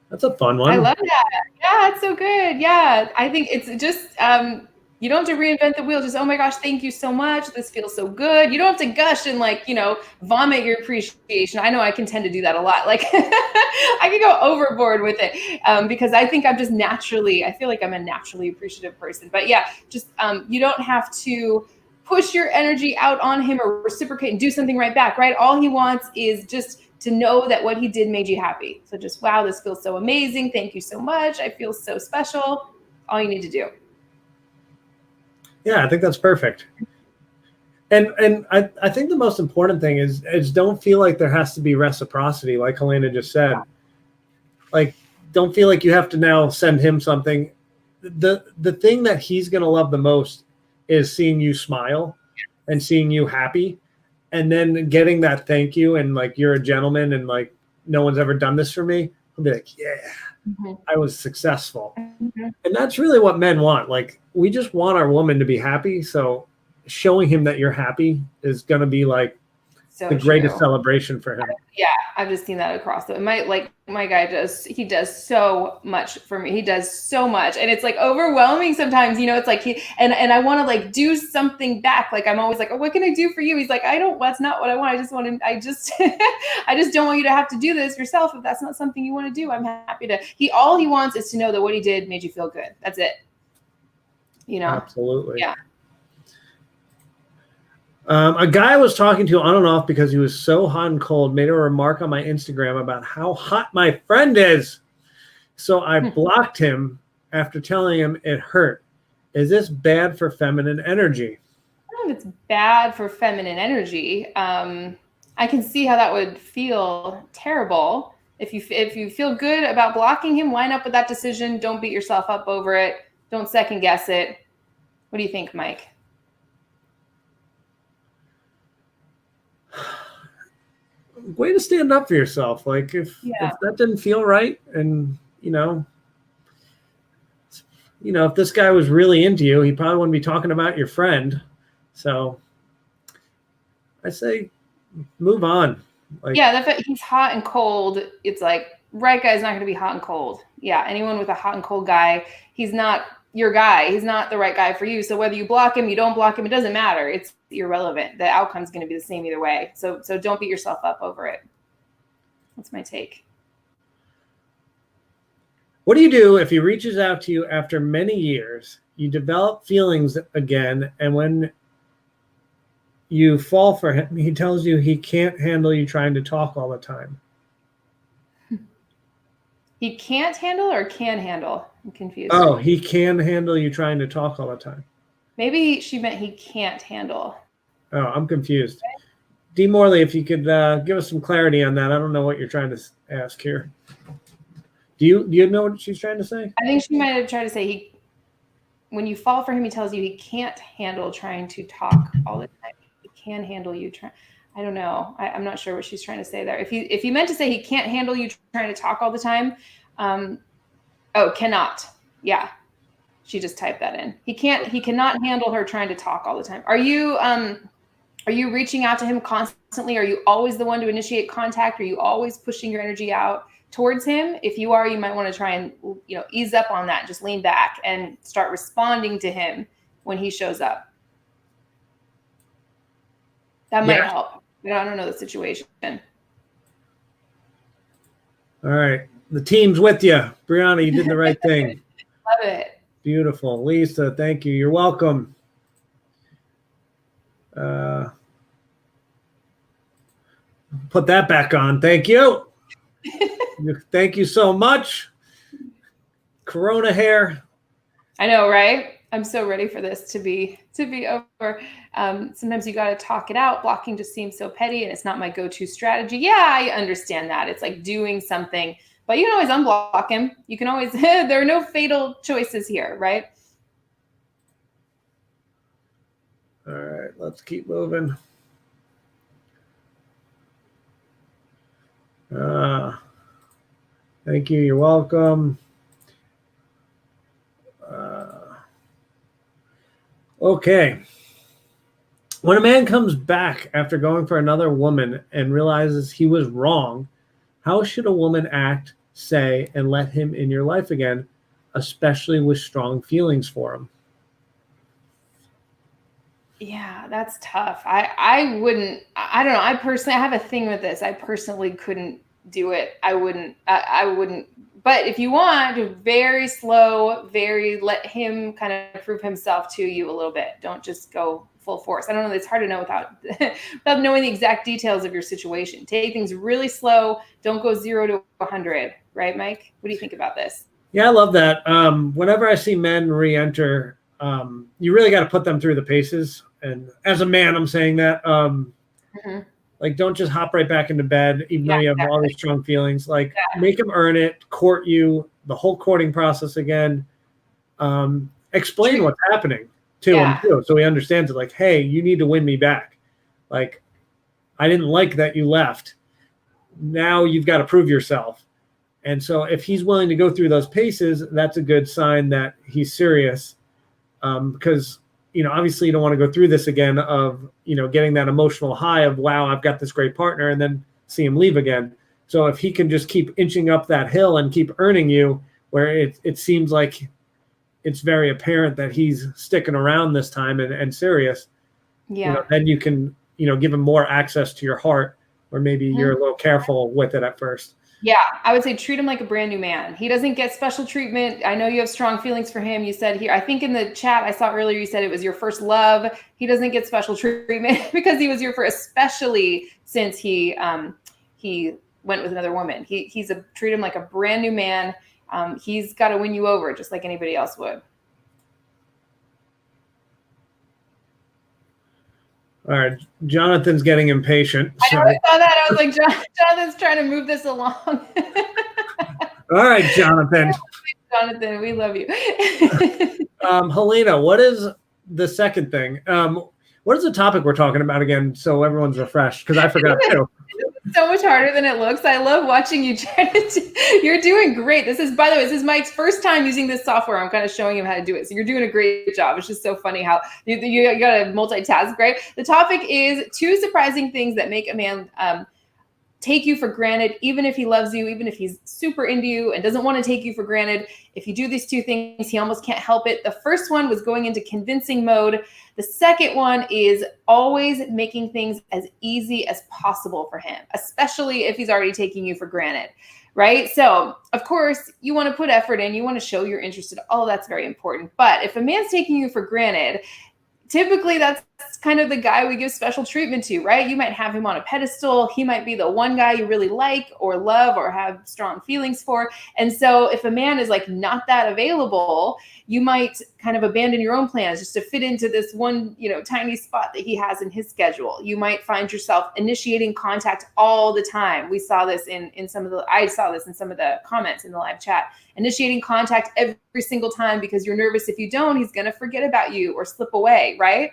that's a fun one. I love that. Yeah, it's so good. Yeah, I think it's just you don't have to reinvent the wheel. Just, oh my gosh, thank you so much. This feels so good. You don't have to gush and vomit your appreciation. I know I can tend to do that a lot. Like I can go overboard with it because I think I feel like I'm a naturally appreciative person. But yeah, just you don't have to push your energy out on him or reciprocate and do something right back, right? All he wants is just to know that what he did made you happy. So just, wow, this feels so amazing. Thank you so much. I feel so special. All you need to do. Yeah, I think that's perfect. And I think the most important thing is don't feel like there has to be reciprocity, like Helena just said. Like, don't feel like you have to now send him something. The thing that he's going to love the most is seeing you smile and seeing you happy, and then getting that thank you and like, you're a gentleman and like, no one's ever done this for me. He'll be like, yeah, I was successful. And that's really what men want. Like, we just want our woman to be happy. So showing him that you're happy is going to be like So the greatest true. celebration for him. Yeah, I've just seen that across the my guy does so much for me. He does so much, and it's like overwhelming sometimes, it's like and I want to like do something back. Like I'm always like, oh, what can I do for you? He's like, that's not what I want. I just I just don't want you to have to do this yourself. If that's not something you want to do, I'm happy to. All he wants is to know that what he did made you feel good. That's it. Absolutely. Yeah. A guy I was talking to on and off because he was so hot and cold made a remark on my Instagram about how hot my friend is. So I blocked him after telling him it hurt. Is this bad for feminine energy? I don't know if it's bad for feminine energy. I can see how that would feel terrible. If you feel good about blocking him, line up with that decision. Don't beat yourself up over it. Don't second guess it. What do you think, Mike? Way to stand up for yourself. Like if that didn't feel right, and if this guy was really into you, he probably wouldn't be talking about your friend. So I say move on. Like, yeah, the fact he's hot and cold, it's like right guy's not going to be hot and cold. Yeah, anyone with a hot and cold guy, he's not your guy. He's not the right guy for you. So whether you block him, you don't block him, it doesn't matter. It's irrelevant. The outcome's going to be the same either way. So don't beat yourself up over it. That's my take. What do you do if he reaches out to you after many years, you develop feelings again, and when you fall for him, he tells you he can't handle you trying to talk all the time? He can't handle or can handle? I'm confused. Oh, he can handle you trying to talk all the time. Maybe she meant he can't handle. Oh, I'm confused. Okay. D. Morley, if you could give us some clarity on that. I don't know what you're trying to ask here. Do you know what she's trying to say? I think she might have tried to say when you fall for him, he tells you he can't handle trying to talk all the time. He can handle you trying. I don't know. I'm not sure what she's trying to say there. If he meant to say he can't handle you trying to talk all the time, cannot. Yeah, she just typed that in. He cannot handle her trying to talk all the time. Are you reaching out to him constantly? Are you always the one to initiate contact? Are you always pushing your energy out towards him? If you are, you might want to try and ease up on that. Just lean back and start responding to him when he shows up. That might help. I don't know the situation. All right. The team's with you. Brianna, you did the right thing. Love it. Beautiful. Lisa, thank you. You're welcome. Put that back on. Thank you. Thank you so much. Corona hair. I know, right? I'm so ready for this to be over. Sometimes you got to talk it out. Blocking just seems so petty, and it's not my go-to strategy. Yeah, I understand that. It's like doing something, but you can always unblock him. You can always. There are no fatal choices here, right? All right, let's keep moving. Thank you. You're welcome. Okay. When a man comes back after going for another woman and realizes he was wrong, how should a woman act, say, and let him in your life again, especially with strong feelings for him? Yeah, that's tough. I wouldn't. I don't know. I have a thing with this. I personally couldn't do it. I wouldn't. But if you want to very slow, let him kind of prove himself to you a little bit. Don't just go full force. I don't know. It's hard to know without knowing the exact details of your situation. Take things really slow. Don't go 0 to 100. Right, Mike? What do you think about this? Yeah, I love that. Whenever I see men re-enter, you really got to put them through the paces. And as a man, I'm saying that. Like, don't just hop right back into bed, even though you have all these strong feelings. Like, make him earn it, court you, the whole courting process again. Explain what's happening to him, too, so he understands it. Like, hey, you need to win me back. Like, I didn't like that you left. Now you've got to prove yourself. And so if he's willing to go through those paces, that's a good sign that he's serious. Because obviously you don't want to go through this again of, getting that emotional high of, wow, I've got this great partner, and then see him leave again. So if he can just keep inching up that hill and keep earning you, where it seems like it's very apparent that he's sticking around this time and serious, then you can, give him more access to your heart, or maybe you're a little careful with it at first. Yeah, I would say treat him like a brand new man. He doesn't get special treatment. I know you have strong feelings for him. You said here, I think in the chat I saw earlier, you said it was your first love. He doesn't get special treatment because he was your first, especially since he went with another woman. Treat him like a brand new man. He's got to win you over just like anybody else would. All right, Jonathan's getting impatient. I know, I saw that. I was like, Jonathan's trying to move this along. All right, Jonathan. Jonathan, we love you. Helena, what is the second thing? What is the topic we're talking about again, so everyone's refreshed? Because I forgot too. It's so much harder than it looks. I love watching you try to you're doing great. This is, by the way, this is Mike's first time using this software. I'm kind of showing him how to do it. So you're doing a great job. It's just so funny how you got to multitask, right? The topic is 2 surprising things that make a man take you for granted, even if he loves you, even if he's super into you and doesn't want to take you for granted. If you do these 2 things, he almost can't help it. The first one was going into convincing mode. The second one is always making things as easy as possible for him, especially if he's already taking you for granted, right? So, of course, you want to put effort in. You want to show you're interested. All that's very important. But if a man's taking you for granted, typically that's kind of the guy we give special treatment to, right? You might have him on a pedestal. He might be the one guy you really like or love or have strong feelings for. And so if a man is like not that available, you might kind of abandon your own plans just to fit into this one, tiny spot that he has in his schedule. You might find yourself initiating contact all the time. I saw this in some of the comments in the live chat. Initiating contact every single time because you're nervous if you don't, he's going to forget about you or slip away, right?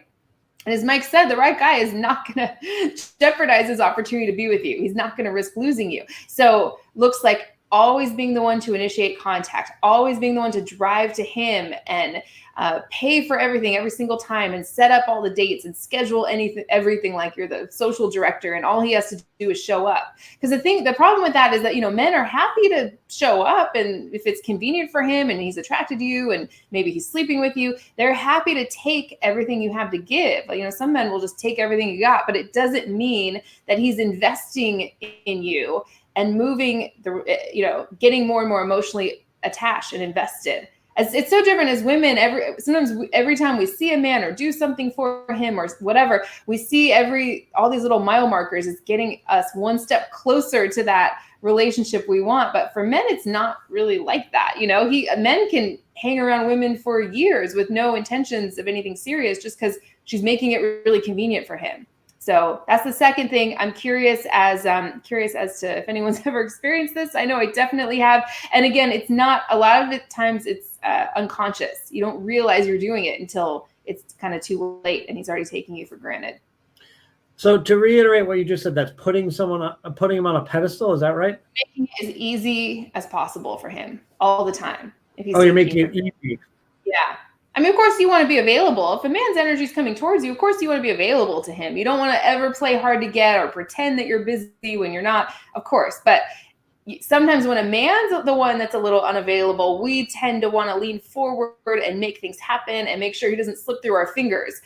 And as Mike said, the right guy is not going to jeopardize his opportunity to be with you. He's not going to risk losing you. So looks like always being the one to initiate contact, always being the one to drive to him and pay for everything every single time and set up all the dates and schedule everything like you're the social director and all he has to do is show up. Because the problem with that is that, men are happy to show up, and if it's convenient for him and he's attracted to you and maybe he's sleeping with you, they're happy to take everything you have to give. Some men will just take everything you got, but it doesn't mean that he's investing in you and moving getting more and more emotionally attached and invested. It's so different as women. Every time we see a man or do something for him or whatever, we see all these little mile markers is getting us one step closer to that relationship we want. But for men, it's not really like that. Men can hang around women for years with no intentions of anything serious just because she's making it really convenient for him. So that's the second thing. I'm curious as to if anyone's ever experienced this. I know I definitely have. And again, it's not, a lot of the times it's unconscious. You don't realize you're doing it until it's kind of too late and he's already taking you for granted. So to reiterate what you just said, that's putting him on a pedestal. Is that right? Making it as easy as possible for him all the time. You're making it easy. Yeah. I mean, of course, you want to be available. If a man's energy is coming towards you, of course, you want to be available to him. You don't want to ever play hard to get or pretend that you're busy when you're not, of course. But sometimes when a man's the one that's a little unavailable, we tend to want to lean forward and make things happen and make sure he doesn't slip through our fingers.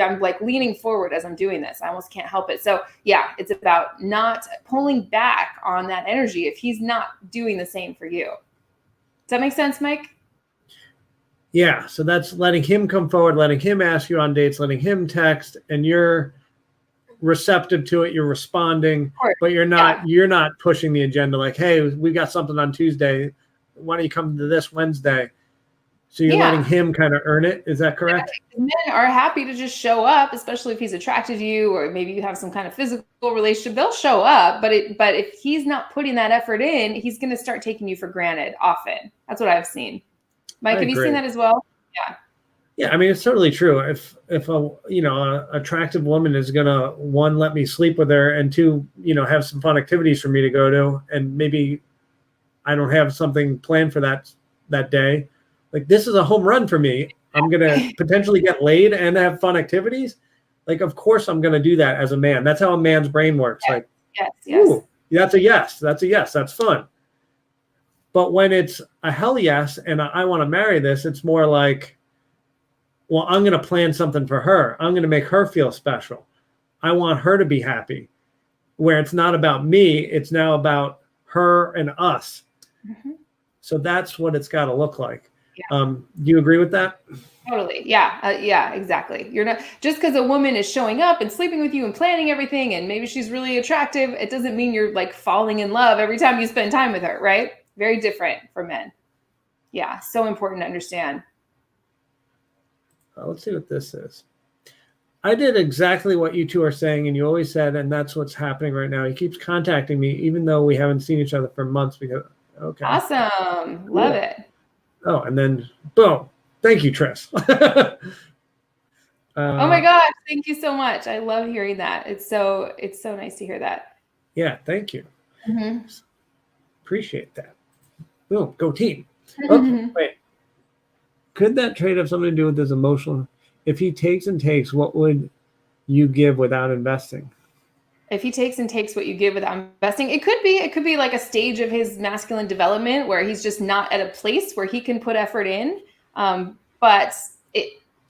I'm like leaning forward as I'm doing this. I almost can't help it. So yeah, it's about not pulling back on that energy if he's not doing the same for you. Does that make sense, Mike? Yeah, so that's letting him come forward, letting him ask you on dates, letting him text, and you're receptive to it, you're responding, but you're not pushing the agenda like, hey, we got something on Tuesday, why don't you come to this Wednesday? So you're letting him kind of earn it. Is that correct? Yeah, men are happy to just show up, especially if he's attracted to you or maybe you have some kind of physical relationship. They'll show up, but if he's not putting that effort in, he's going to start taking you for granted often. That's what I've seen. Mike, have you seen that as well? Yeah. Yeah, I mean, it's certainly true. If a attractive woman is gonna, one, let me sleep with her, and two, have some fun activities for me to go to, and maybe I don't have something planned for that day, like this is a home run for me. I'm going to potentially get laid and have fun activities. Like, of course I'm going to do that as a man. That's how a man's brain works. Yes. Like, Yes. ooh, that's a yes. That's a yes. That's fun. But when it's a hell yes, and I want to marry this, it's more like, well, I'm going to plan something for her. I'm going to make her feel special. I want her to be happy. Where it's not about me, it's now about her and us. Mm-hmm. So that's what it's got to look like. Yeah. Do you agree with that? Totally. Yeah. Yeah, exactly. You're not just because a woman is showing up and sleeping with you and planning everything, and maybe she's really attractive, it doesn't mean you're like falling in love every time you spend time with her, right? Very different for men. Yeah. So important to understand. Let's see what this is. I did exactly what you two are saying, and you always said, and that's what's happening right now. He keeps contacting me, even though we haven't seen each other for months. Because okay, awesome, love it. Oh, and then boom! Thank you, Tris. Oh my gosh, thank you so much. I love hearing that. It's so nice to hear that. Yeah, thank you. Mm-hmm. Appreciate that. Boom, go team. Okay, wait. Could that trait have something to do with his emotional? If he takes and takes, what would you give without investing? If he takes and takes what you give without investing, it could be like a stage of his masculine development where he's just not at a place where he can put effort in. But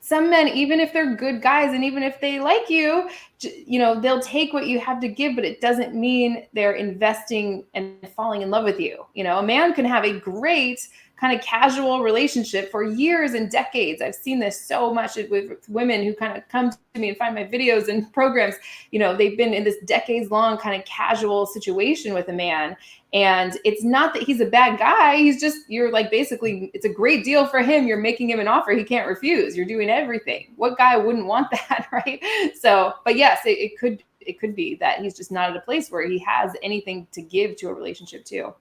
some men, even if they're good guys and even if they like you, they'll take what you have to give, but it doesn't mean they're investing and falling in love with you. A man can have a great kind of casual relationship for years and decades. I've seen this so much with women who kind of come to me and find my videos and programs. They've been in this decades long kind of casual situation with a man. And it's not that he's a bad guy. You're like, basically, it's a great deal for him. You're making him an offer he can't refuse. You're doing everything. What guy wouldn't want that, right? So, but yes, it could be that he's just not at a place where he has anything to give to a relationship too.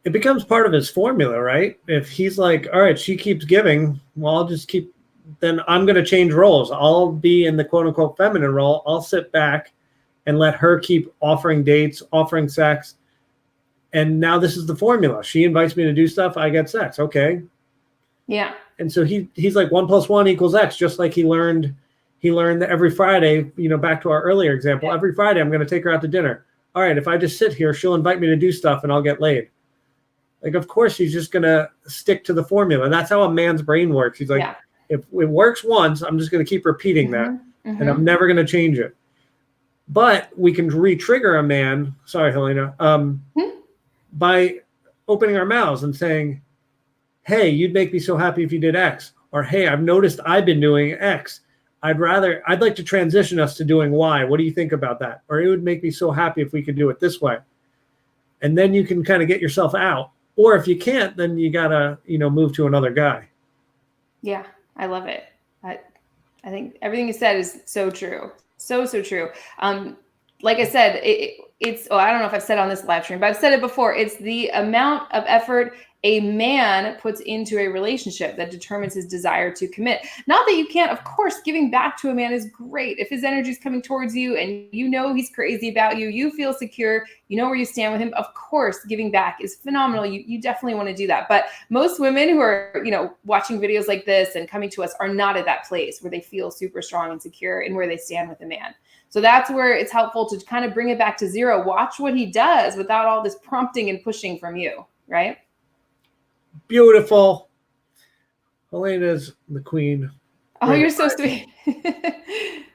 It becomes part of his formula, right? If he's like, all right, she keeps giving, well, I'll just keep, then I'm going to change roles. I'll be in the quote unquote feminine role. I'll sit back and let her keep offering dates, offering sex. And now this is the formula. She invites me to do stuff. I get sex. Okay. Yeah. And so he's like 1 + 1 = X, just like he learned that every Friday, back to our earlier example, Yeah. Every Friday I'm going to take her out to dinner. All right. If I just sit here, she'll invite me to do stuff and I'll get laid. Like, of course, he's just going to stick to the formula. That's how a man's brain works. He's like, if it works once, I'm just going to keep repeating that, and I'm never going to change it. But we can re-trigger a man, sorry, Helena, by opening our mouths and saying, hey, you'd make me so happy if you did X. Or, hey, I've noticed I've been doing X. I'd like to transition us to doing Y. What do you think about that? Or it would make me so happy if we could do it this way. And then you can kind of get yourself out. Or if you can't, then you gotta, move to another guy. Yeah, I love it. I think everything you said is so true. So true. Like I said, it's, I don't know if I've said it on this live stream, but I've said it before. It's the amount of effort a man puts into a relationship that determines his desire to commit. Not that you can't, of course, giving back to a man is great. If his energy is coming towards you and he's crazy about you, you feel secure, where you stand with him, of course, giving back is phenomenal. You definitely want to do that. But most women who are, watching videos like this and coming to us are not at that place where they feel super strong and secure and where they stand with a man. So that's where it's helpful to kind of bring it back to zero. Watch what he does without all this prompting and pushing from you, right? Beautiful. Helena's the queen. Oh, you're so sweet. In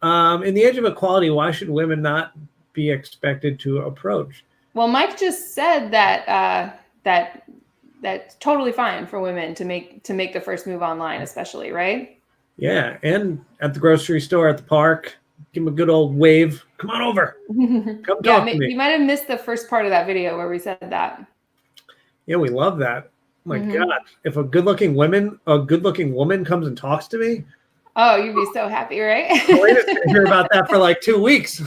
the age of equality, why should women not be expected to approach? Well, Mike just said that that's totally fine for women to make the first move online, especially, right? Yeah, and at the grocery store, at the park, give him a good old wave. Come on over. Come talk to me. You might have missed the first part of that video where we said that. Yeah, we love that. Oh my God, if a good-looking woman comes and talks to me, oh, you'd be so happy, right? Helena's gonna hear about that for like 2 weeks.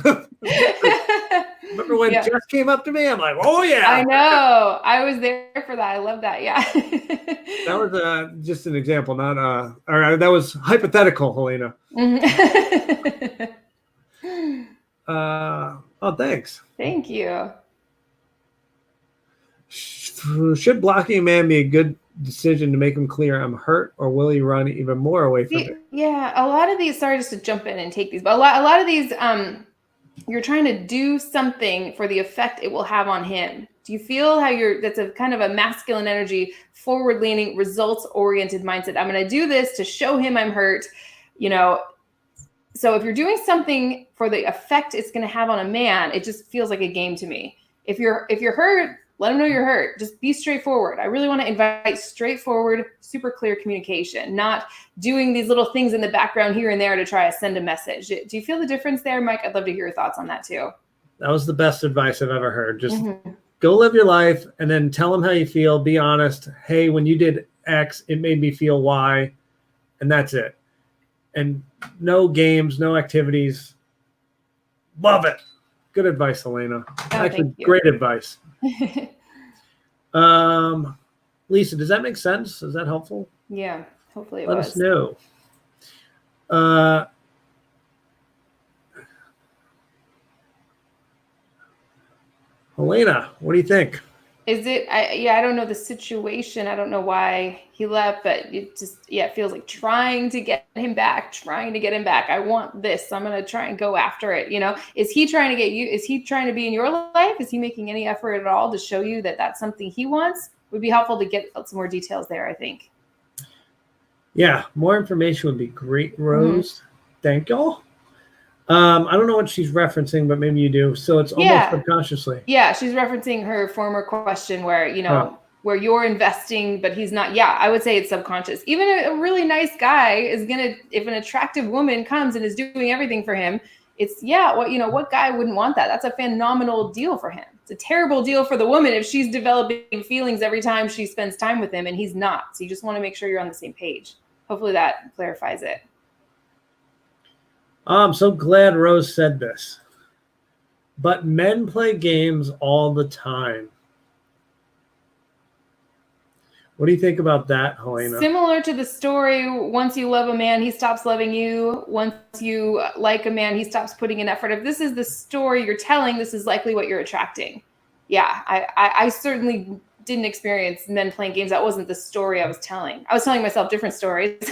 Remember when Jess came up to me? I'm like, oh yeah. I know. I was there for that. I love that. Yeah. That was just an example, not or that was hypothetical, Helena. Oh, thanks. Thank you. Should blocking a man be a good decision to make him clear I'm hurt, or will he run even more away from me? Yeah, a lot of these, sorry just to jump in and take these, but a lot of these, you're trying to do something for the effect it will have on him. Do you feel how that's a kind of a masculine energy, forward leaning, results oriented mindset? I'm going to do this to show him I'm hurt, So if you're doing something for the effect it's going to have on a man, it just feels like a game to me. If you're hurt, let him know you're hurt. Just be straightforward. I really want to invite straightforward, super clear communication, not doing these little things in the background here and there to try to send a message. Do you feel the difference there, Mike? I'd love to hear your thoughts on that too. That was the best advice I've ever heard. Just go live your life and then tell him how you feel. Be honest. Hey, when you did X, it made me feel Y. And that's it. And no games, no activities. Love it. Good advice, Helena. Actually, great advice. Lisa, does that make sense? Is that helpful? Yeah, hopefully it was. Let us know. Helena, what do you think? Is it? I don't know the situation. I don't know why he left, but it just, it feels like trying to get him back. I want this. So I'm going to try and go after it. Is he trying to get you? Is he trying to be in your life? Is he making any effort at all to show you that that's something he wants? Would be helpful to get some more details there, I think. Yeah, more information would be great, Rose. Thank y'all. I don't know what she's referencing, but maybe you do. So it's almost subconsciously. Yeah, she's referencing her former question where, where you're investing, but he's not. Yeah, I would say it's subconscious. Even a really nice guy is going to, if an attractive woman comes and is doing everything for him, it's, what guy wouldn't want that? That's a phenomenal deal for him. It's a terrible deal for the woman if she's developing feelings every time she spends time with him and he's not. So you just want to make sure you're on the same page. Hopefully that clarifies it. I'm so glad Rose said this. But men play games all the time. What do you think about that, Helena? Similar to the story, once you love a man, he stops loving you. Once you like a man, he stops putting in effort. If this is the story you're telling, this is likely what you're attracting. Yeah, I certainly didn't experience men playing games. That wasn't the story I was telling. I was telling myself different stories.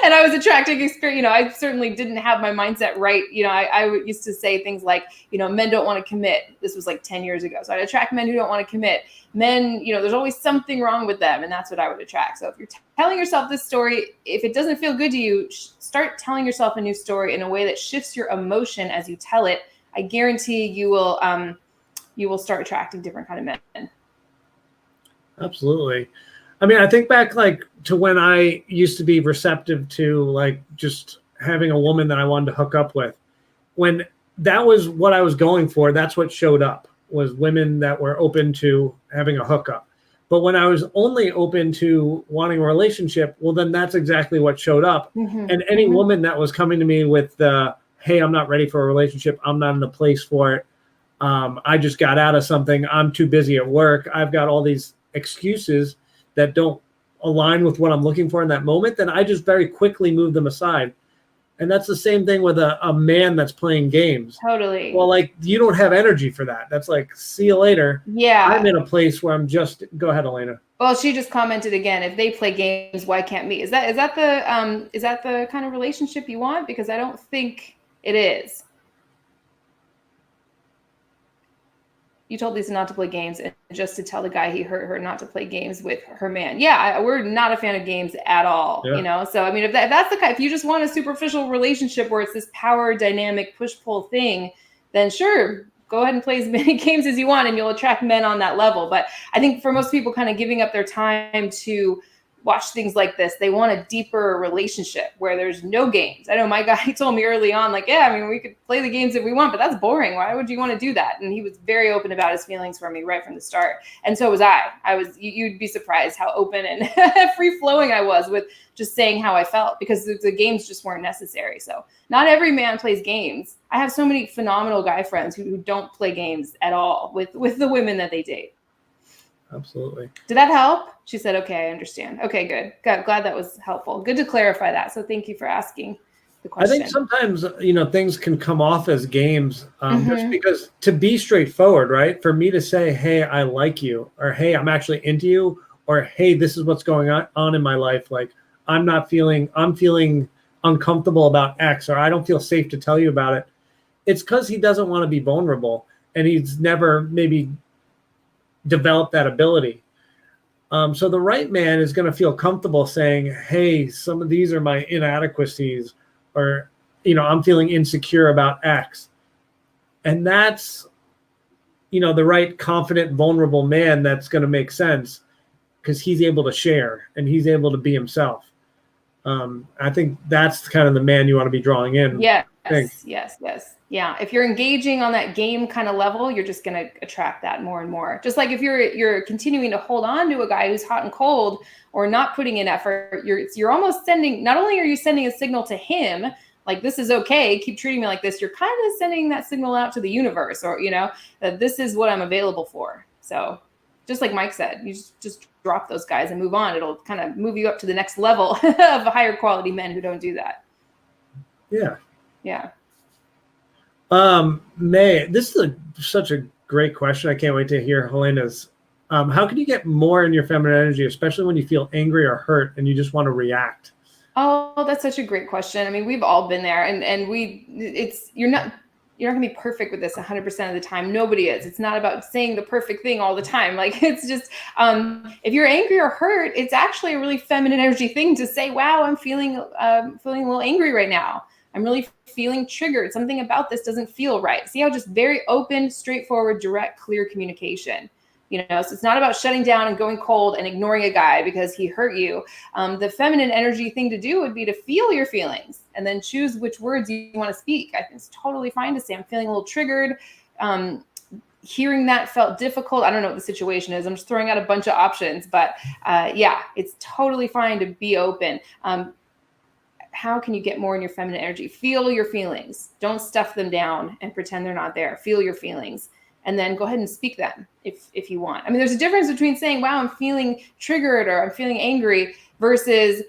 And I was attracting experience. I certainly didn't have my mindset right. I used to say things like, men don't want to commit. This was like 10 years ago. So I'd attract men who don't want to commit. Men, there's always something wrong with them. And that's what I would attract. So if you're telling yourself this story, if it doesn't feel good to you, start telling yourself a new story in a way that shifts your emotion as you tell it. I guarantee you will start attracting different kind of men. Absolutely. I mean, I think back to when I used to be receptive to just having a woman that I wanted to hook up with. When that was what I was going for, that's what showed up, was women that were open to having a hookup. But when I was only open to wanting a relationship, well, then that's exactly what showed up. And any woman that was coming to me with hey, I'm not ready for a relationship, I'm not in the place for it, I just got out of something, I'm too busy at work, I've got all these excuses that don't align with what I'm looking for in that moment, then I just very quickly move them aside. And that's the same thing with a man that's playing games. Totally. Well, you don't have energy for that. That's see you later. Yeah. I'm in a place where go ahead, Helena. Well, she just commented again, if they play games, why can't me? Is that the kind of relationship you want? Because I don't think it is. You told Lisa not to play games and just to tell the guy he hurt her not to play games with her man. Yeah, we're not a fan of games at all, So, I mean, if that's the kind, if you just want a superficial relationship where it's this power dynamic push-pull thing, then sure, go ahead and play as many games as you want and you'll attract men on that level. But I think for most people kind of giving up their time to watch things like this, they want a deeper relationship where there's no games. I know my guy told me early on, we could play the games if we want, but that's boring. Why would you want to do that? And he was very open about his feelings for me right from the start. And so was I. You'd be surprised how open and free flowing I was with just saying how I felt, because the games just weren't necessary. So not every man plays games. I have so many phenomenal guy friends who don't play games at all with the women that they date. Absolutely. Did that help? She said, okay, I understand. Okay, good. Glad that was helpful. Good to clarify that. So thank you for asking. the I think question. sometimes, things can come off as games just because to be straightforward, right? For me to say, hey, I like you, or hey, I'm actually into you, or hey, this is what's going on in my life. Like I'm feeling uncomfortable about X, or I don't feel safe to tell you about it. It's because he doesn't want to be vulnerable and he's never maybe developed that ability. So the right man is going to feel comfortable saying, hey, some of these are my inadequacies, or, I'm feeling insecure about X. And that's, the right, confident, vulnerable man that's going to make sense because he's able to share and he's able to be himself. I think that's kind of the man you want to be drawing in. Yes. Yeah. If you're engaging on that game kind of level, you're just going to attract that more and more. Just like if you're continuing to hold on to a guy who's hot and cold or not putting in effort, you're almost sending, not only are you sending a signal to him, like, this is okay, keep treating me like this, you're kind of sending that signal out to the universe, or, that this is what I'm available for. So just like Mike said, you just drop those guys and move on. It'll kind of move you up to the next level of higher quality men who don't do that. Yeah. Yeah. May, this is such a great question. I can't wait to hear Helena's. How can you get more in your feminine energy, especially when you feel angry or hurt and you just want to react? Oh, that's such a great question. I mean, we've all been there, and you're not going to be perfect with this 100% of the time. Nobody is. It's not about saying the perfect thing all the time. Like, it's just, if you're angry or hurt, it's actually a really feminine energy thing to say, wow, I'm feeling a little angry right now. I'm really feeling triggered. Something about this doesn't feel right. See how just very open, straightforward, direct, clear communication. So it's not about shutting down and going cold and ignoring a guy because he hurt you. The feminine energy thing to do would be to feel your feelings and then choose which words you want to speak. I think it's totally fine to say, I'm feeling a little triggered. Hearing that felt difficult. I don't know what the situation is. I'm just throwing out a bunch of options, but yeah, it's totally fine to be open. How can you get more in your feminine energy? Feel your feelings. Don't stuff them down and pretend they're not there. Feel your feelings. And then go ahead and speak them if you want. I mean, there's a difference between saying, wow, I'm feeling triggered or I'm feeling angry versus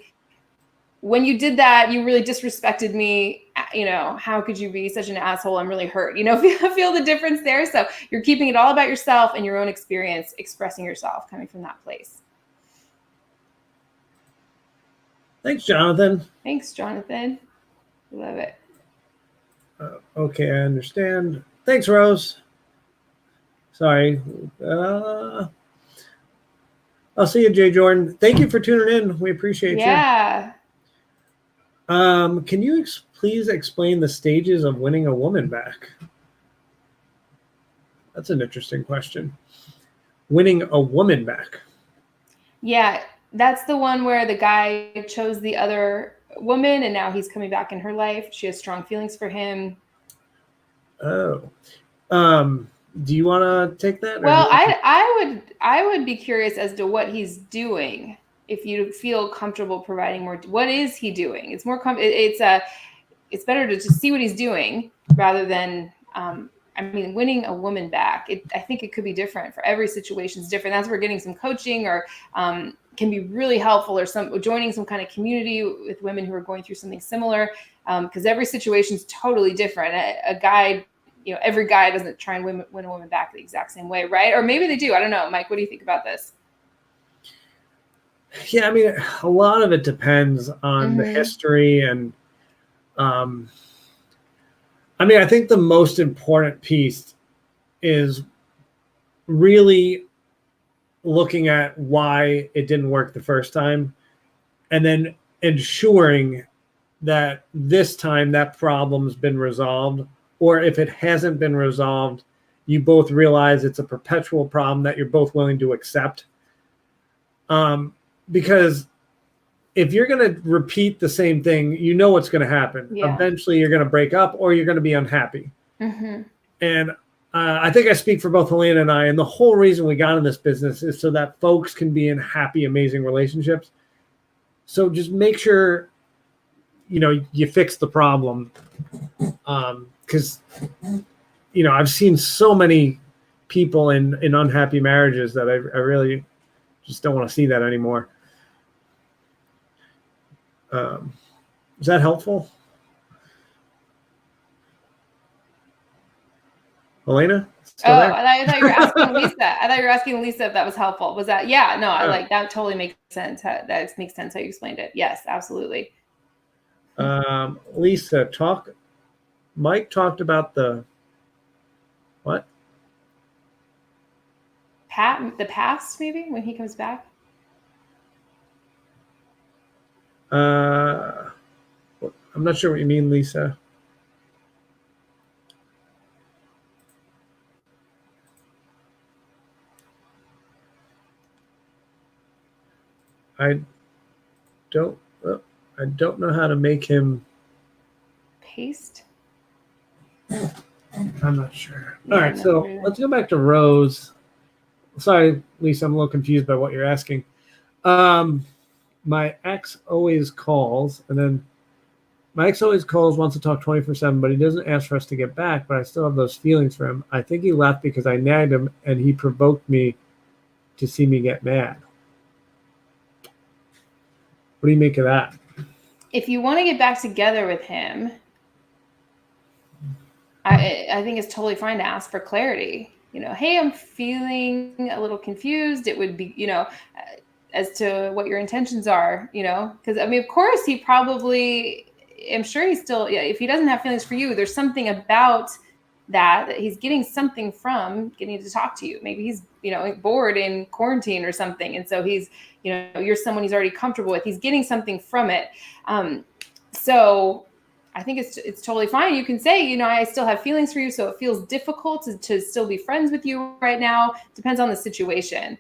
when you did that, you really disrespected me. How could you be such an asshole? I'm really hurt. Feel the difference there. So you're keeping it all about yourself and your own experience, expressing yourself coming from that place. Thanks, Jonathan. Love it. Okay, I understand. Thanks, Rose. Sorry. I'll see you, JJordan. Thank you for tuning in. We appreciate you. Yeah. Can you please explain the stages of winning a woman back? That's an interesting question. Winning a woman back. Yeah, that's the one where the guy chose the other woman and now he's coming back in her life. She has strong feelings for him. Oh. Do you want to take that? Well, I would be curious as to what he's doing. If you feel comfortable providing more, what is he doing? It's more it's better to just see what he's doing rather than winning a woman back. I think it could be different for every situation. It's different. That's where getting some coaching or can be really helpful, or joining some kind of community with women who are going through something similar, because every situation is totally different. A guy. Every guy doesn't try and win a woman back the exact same way, right? Or maybe they do. I don't know. Mike, what do you think about this? Yeah, I mean, a lot of it depends on the history. And I think the most important piece is really looking at why it didn't work the first time and then ensuring that this time that problem's been resolved. Or if it hasn't been resolved, you both realize it's a perpetual problem that you're both willing to accept. Because if you're going to repeat the same thing, you know what's going to happen. Yeah. Eventually, you're going to break up or you're going to be unhappy. And I think I speak for both Helena and I. And the whole reason we got in this business is so that folks can be in happy, amazing relationships. So just make sure, you fix the problem. Because, I've seen so many people in unhappy marriages that I really just don't want to see that anymore. Is that helpful? Helena? Oh, I thought you were asking Lisa. I thought you were asking Lisa if that was helpful. Was that? Yeah, no, I like that. Totally makes sense. That makes sense how you explained it. Yes, absolutely. Lisa, Mike talked about the what? The past, maybe when he comes back. I'm not sure what you mean, Lisa. I don't know how to make him paste. I'm not sure. All right, so let's go back to Rose. Sorry, Lisa, I'm a little confused by what you're asking. My ex always calls, and then my ex always calls, wants to talk 24/7, but he doesn't ask for us to get back, but I still have those feelings for him. I think he left because I nagged him, and he provoked me to see me get mad. What do you make of that? If you want to get back together with him, I think it's totally fine to ask for clarity. Hey, I'm feeling a little confused. It would be, as to what your intentions are, because I mean, of course, he probably, I'm sure he's still, if he doesn't have feelings for you, there's something about that he's getting something from getting to talk to you. Maybe he's, bored in quarantine or something. And so he's, you're someone he's already comfortable with. He's getting something from it. So I think it's totally fine. You can say, I still have feelings for you, so it feels difficult to still be friends with you right now. Depends on the situation.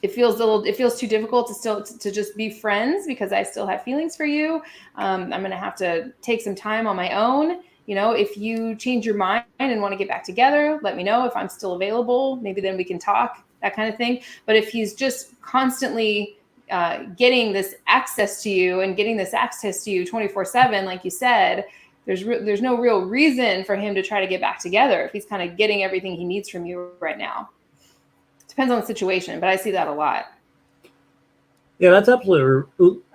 It feels too difficult to just be friends because I still have feelings for you. I'm going to have to take some time on my own. If you change your mind and want to get back together, let me know if I'm still available. Maybe then we can talk, that kind of thing. But if he's just constantly getting this access to you 24/7, like you said, there's no real reason for him to try to get back together if he's kind of getting everything he needs from you right now. Depends on the situation, but I see that a lot. Yeah, that's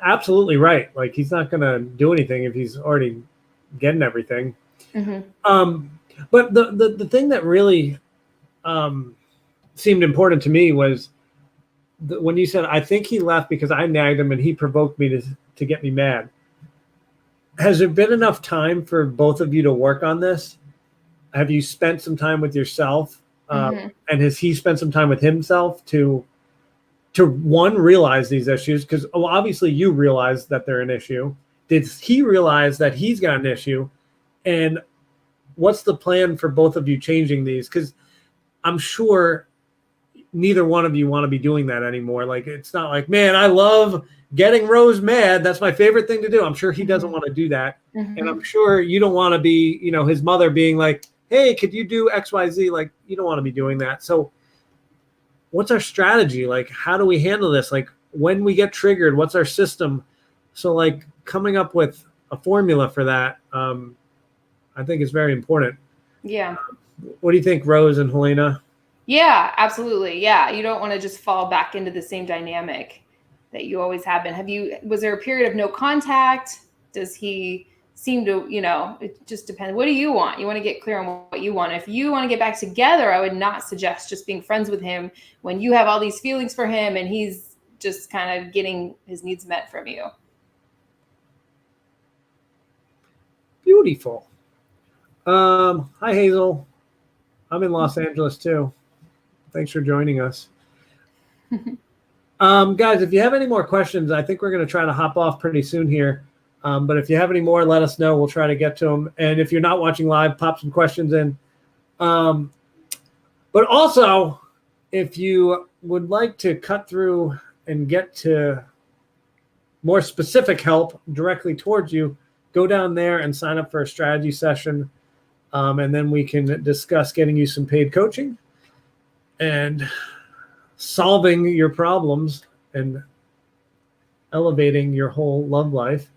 absolutely right. Like, he's not going to do anything if he's already getting everything. Mm-hmm. But the thing that really seemed important to me was when you said, I think he left because I nagged him and he provoked me to get me mad. Has there been enough time for both of you to work on this? Have you spent some time with yourself? Mm-hmm. And has he spent some time with himself to one, realize these issues? Because obviously you realize that they're an issue. Did he realize that he's got an issue? And what's the plan for both of you changing these? Because I'm sure neither one of you want to be doing that anymore. Like, it's not like, man, I love getting Rose mad. That's my favorite thing to do. I'm sure he doesn't want to do that. Mm-hmm. And I'm sure you don't want to be, his mother being like, hey, could you do XYZ? Like, you don't want to be doing that. So what's our strategy? Like, how do we handle this? Like, when we get triggered, what's our system? So, like, coming up with a formula for that, I think is very important. Yeah. What do you think, Rose and Helena? Yeah, absolutely. Yeah. You don't want to just fall back into the same dynamic that you always have been. Was there a period of no contact? Does he seem to, it just depends. What do you want? You want to get clear on what you want. If you want to get back together, I would not suggest just being friends with him when you have all these feelings for him and he's just kind of getting his needs met from you. Beautiful. Hi, Hazel. I'm in Los Angeles too. Thanks for joining us. Guys, if you have any more questions, I think we're going to try to hop off pretty soon here. But if you have any more, let us know. We'll try to get to them. And if you're not watching live, pop some questions in. But also, if you would like to cut through and get to more specific help directly towards you, go down there and sign up for a strategy session. And then we can discuss getting you some paid coaching and solving your problems and elevating your whole love life.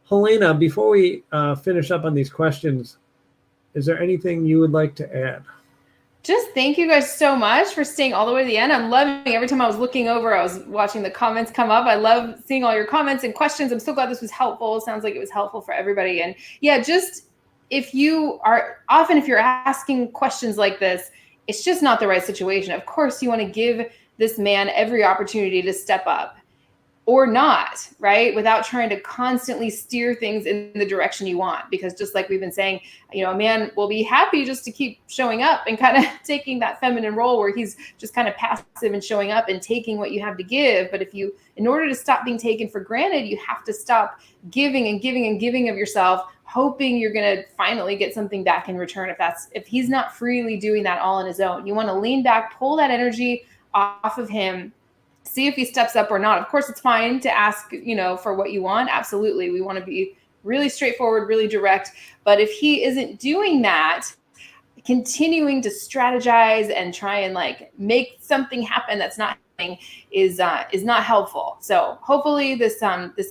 Helena, before we finish up on these questions, is there anything you would like to add? Just thank you guys so much for staying all the way to the end. I'm loving every time I was looking over, I was watching the comments come up. I love seeing all your comments and questions. I'm so glad this was helpful. It sounds like it was helpful for everybody. And yeah, just if you're asking questions like this, it's just not the right situation. Of course, you want to give this man every opportunity to step up or not, right? Without trying to constantly steer things in the direction you want. Because just like we've been saying, a man will be happy just to keep showing up and kind of taking that feminine role where he's just kind of passive and showing up and taking what you have to give. But in order to stop being taken for granted, you have to stop giving and giving and giving of yourself, hoping you're going to finally get something back in return. If he's not freely doing that all on his own, you want to lean back, pull that energy off of him, see if he steps up or not. Of course, it's fine to ask, for what you want. Absolutely. We want to be really straightforward, really direct. But if he isn't doing that, continuing to strategize and try and make something happen that's not happening is not helpful. So hopefully this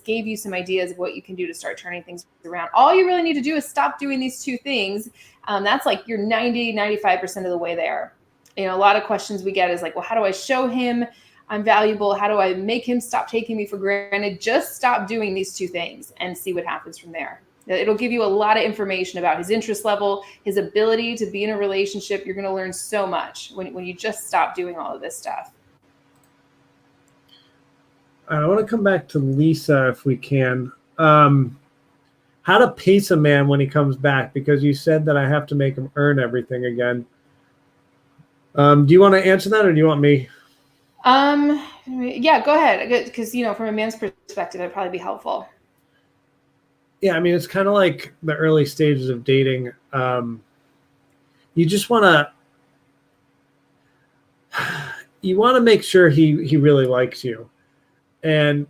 gave you some ideas of what you can do to start turning things around. All you really need to do is stop doing these two things. That's you're 95% of the way there. A lot of questions we get is well, how do I show him I'm valuable? How do I make him stop taking me for granted? Just stop doing these two things and see what happens from there. It'll give you a lot of information about his interest level, his ability to be in a relationship. You're going to learn so much when you just stop doing all of this stuff. I want to come back to Lisa if we can. How to pace a man when he comes back, because you said that I have to make him earn everything again. Do you want to answer that or do you want me? Yeah, go ahead. Because, from a man's perspective, it'd probably be helpful. Yeah. I mean, it's kind of like the early stages of dating. You just want to make sure he really likes you. And,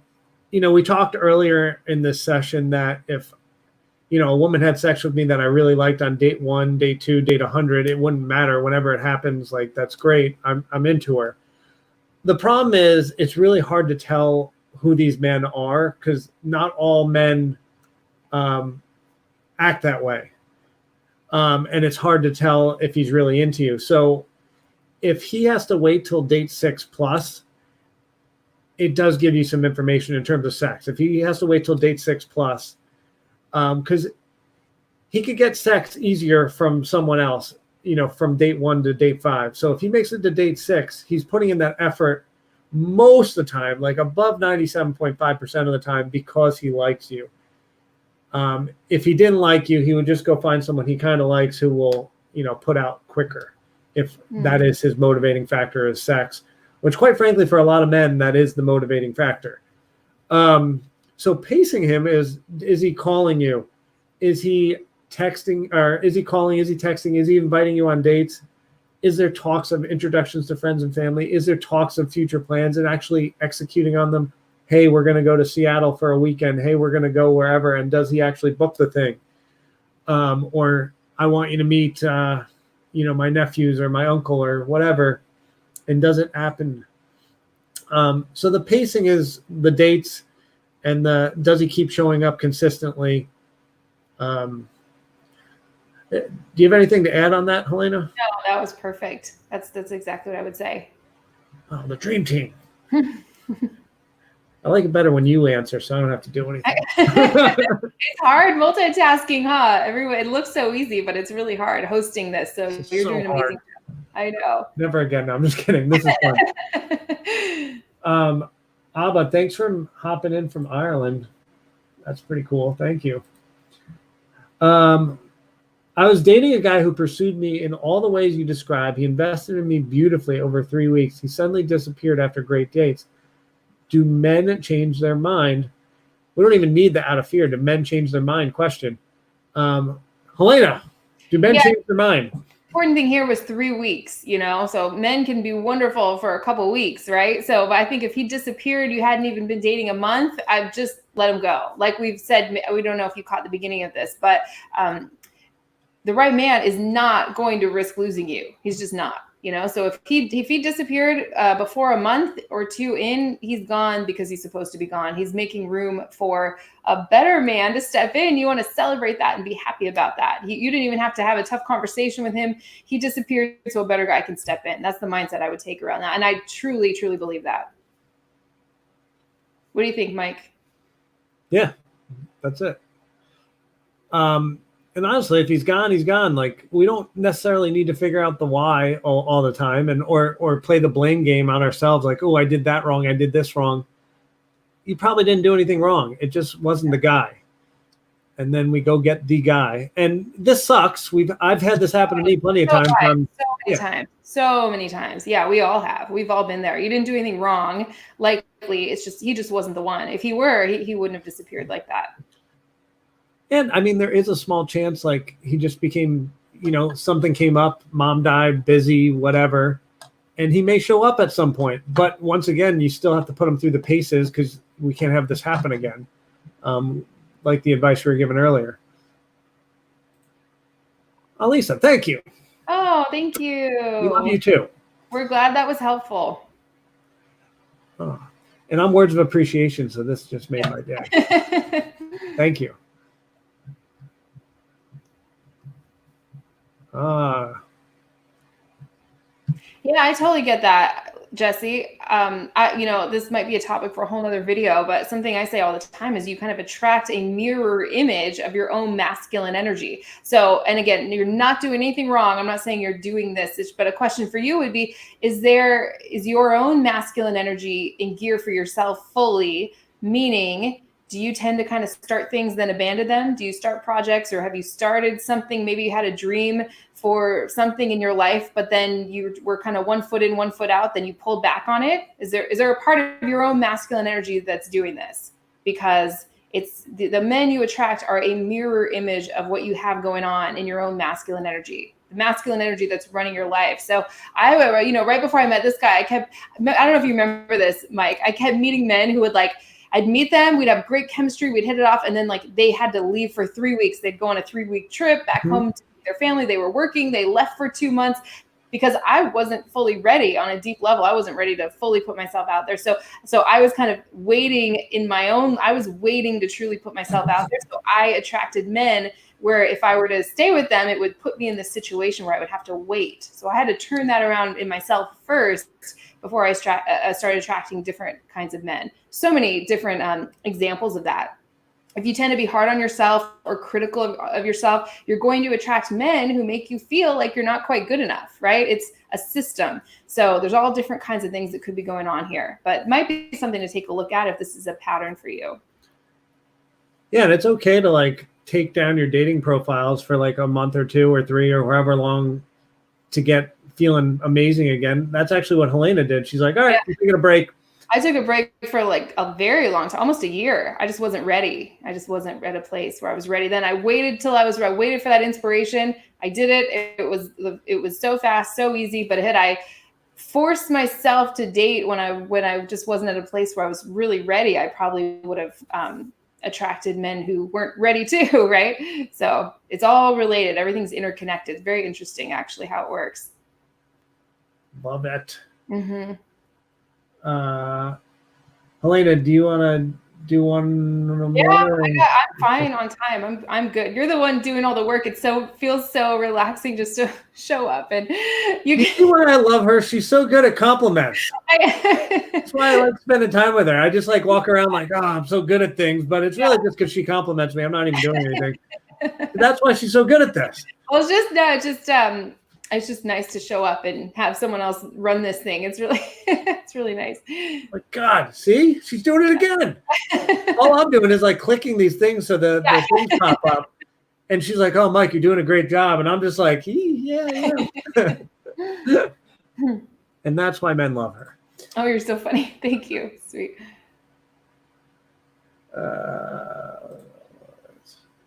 we talked earlier in this session that if, a woman had sex with me that I really liked on date 1, date 2, date 100, it wouldn't matter. Whenever it happens, that's great. I'm into her. The problem is it's really hard to tell who these men are because not all men act that way. And it's hard to tell if he's really into you. So if he has to wait till date 6+, it does give you some information in terms of sex. If he has to wait till date 6+, because he could get sex easier from someone else, from date 1 to date 5. So if he makes it to date 6, he's putting in that effort most of the time, above 97.5% of the time, because he likes you. If he didn't like you, he would just go find someone he kind of likes who will, put out quicker. If that is his motivating factor is sex, which quite frankly, for a lot of men, that is the motivating factor. So pacing him is he calling you? Is he texting, or is he calling? Is he texting? Is he inviting you on dates? Is there talks of introductions to friends and family? Is there talks of future plans and actually executing on them? Hey, we're going to go to Seattle for a weekend. Hey, we're going to go wherever. And does he actually book the thing? Or I want you to meet, my nephews or my uncle or whatever. And does it happen? So the pacing is the dates and does he keep showing up consistently? Do you have anything to add on that, Helena? No, that was perfect. That's exactly what I would say. Oh, the dream team. I like it better when you answer, so I don't have to do anything. It's hard multitasking, huh? It looks so easy, but it's really hard hosting this. So you're doing an amazing job. I know. Never again. No, I'm just kidding. This is fun. Abba, thanks for hopping in from Ireland. That's pretty cool. Thank you. I was dating a guy who pursued me in all the ways you described. He invested in me beautifully over 3 weeks. He suddenly disappeared after great dates. Do men change their mind? We don't even need the out of fear. Do men change their mind question? Helena, do men change their mind? Important thing here was 3 weeks, so men can be wonderful for a couple of weeks, right? So I think if he disappeared, you hadn't even been dating a month, I'd just let him go. Like we've said, we don't know if you caught the beginning of this, but the right man is not going to risk losing you. He's just not, so if he disappeared before a month or 2 in, he's gone because he's supposed to be gone. He's making room for a better man to step in. You want to celebrate that and be happy about that. You didn't even have to have a tough conversation with him. He disappeared so a better guy can step in. That's the mindset I would take around that. And I truly, truly believe that. What do you think, Mike? Yeah, that's it. And honestly, if he's gone, he's gone. Like, we don't necessarily need to figure out the why all the time, and or play the blame game on ourselves. Like, oh, I did that wrong. I did this wrong. You probably didn't do anything wrong. It just wasn't the guy. And then we go get the guy. And this sucks. I've had this happen to me plenty of times. So many times. Yeah, we all have. We've all been there. You didn't do anything wrong. Likely, it's just he just wasn't the one. If he were, he wouldn't have disappeared like that. And I mean, there is a small chance, like, he just became, something came up, mom died, busy, whatever, and he may show up at some point. But once again, you still have to put him through the paces because we can't have this happen again. Like the advice we were given earlier. Alisa, thank you. Oh, thank you. We love you too. We're glad that was helpful. Oh, and I'm words of appreciation, so this just made my day. Thank you. Yeah, I totally get that, Jesse. This might be a topic for a whole nother video, but something I say all the time is you kind of attract a mirror image of your own masculine energy. So, and again, you're not doing anything wrong. I'm not saying you're doing this, but a question for you would be, is your own masculine energy in gear for yourself fully? Meaning, do you tend to kind of start things, then abandon them? Do you start projects, or have you started something? Maybe you had a dream for something in your life, but then you were kind of 1 foot in, 1 foot out, then you pulled back on it. Is there a part of your own masculine energy that's doing this? Because it's the men you attract are a mirror image of what you have going on in your own masculine energy, the masculine energy that's running your life. So right before I met this guy, I don't know if you remember this, Mike, I kept meeting men who would I'd meet them, we'd have great chemistry, we'd hit it off, and then they had to leave for 3 weeks. They'd go on a 3-week trip back home to their family. They were working, they left for 2 months because I wasn't fully ready on a deep level. I wasn't ready to fully put myself out there. So I was kind of waiting I was waiting to truly put myself out there. So I attracted men where if I were to stay with them, it would put me in this situation where I would have to wait. So I had to turn that around in myself first before I started attracting different kinds of men. So many different examples of that. If you tend to be hard on yourself or critical of yourself, you're going to attract men who make you feel like you're not quite good enough, right? It's a system. So there's all different kinds of things that could be going on here, but it might be something to take a look at if this is a pattern for you. Yeah, and it's okay to take down your dating profiles for a month or 2 or 3 or however long to get feeling amazing again. That's actually what Helena did. She's like, all right, we're taking a break. I took a break for a very long time, almost a year. I just wasn't ready. I just wasn't at a place where I was ready. Then I waited till I was ready. I waited for that inspiration. I did it. It was so fast, so easy. But had I forced myself to date when I just wasn't at a place where I was really ready, I probably would have attracted men who weren't ready too, right? So it's all related. Everything's interconnected. It's very interesting, actually, how it works. Love it. Mm-hmm. Helena, do you want to do one more? Yeah, I'm fine on time. I'm good. You're the one doing all the work. It feels so relaxing just to show up, and you see why I love her. She's so good at compliments. That's why I like spending time with her. I just walk around I'm so good at things, but it's really just because she compliments me. I'm not even doing anything. That's why she's so good at this. Well, it's just nice to show up and have someone else run this thing. It's really nice. My God, see, she's doing it again. All I'm doing is clicking these things so the things pop up, and she's like, "Oh, Mike, you're doing a great job," and I'm just like, "Yeah." And that's why men love her. Oh, you're so funny. Thank you. Sweet.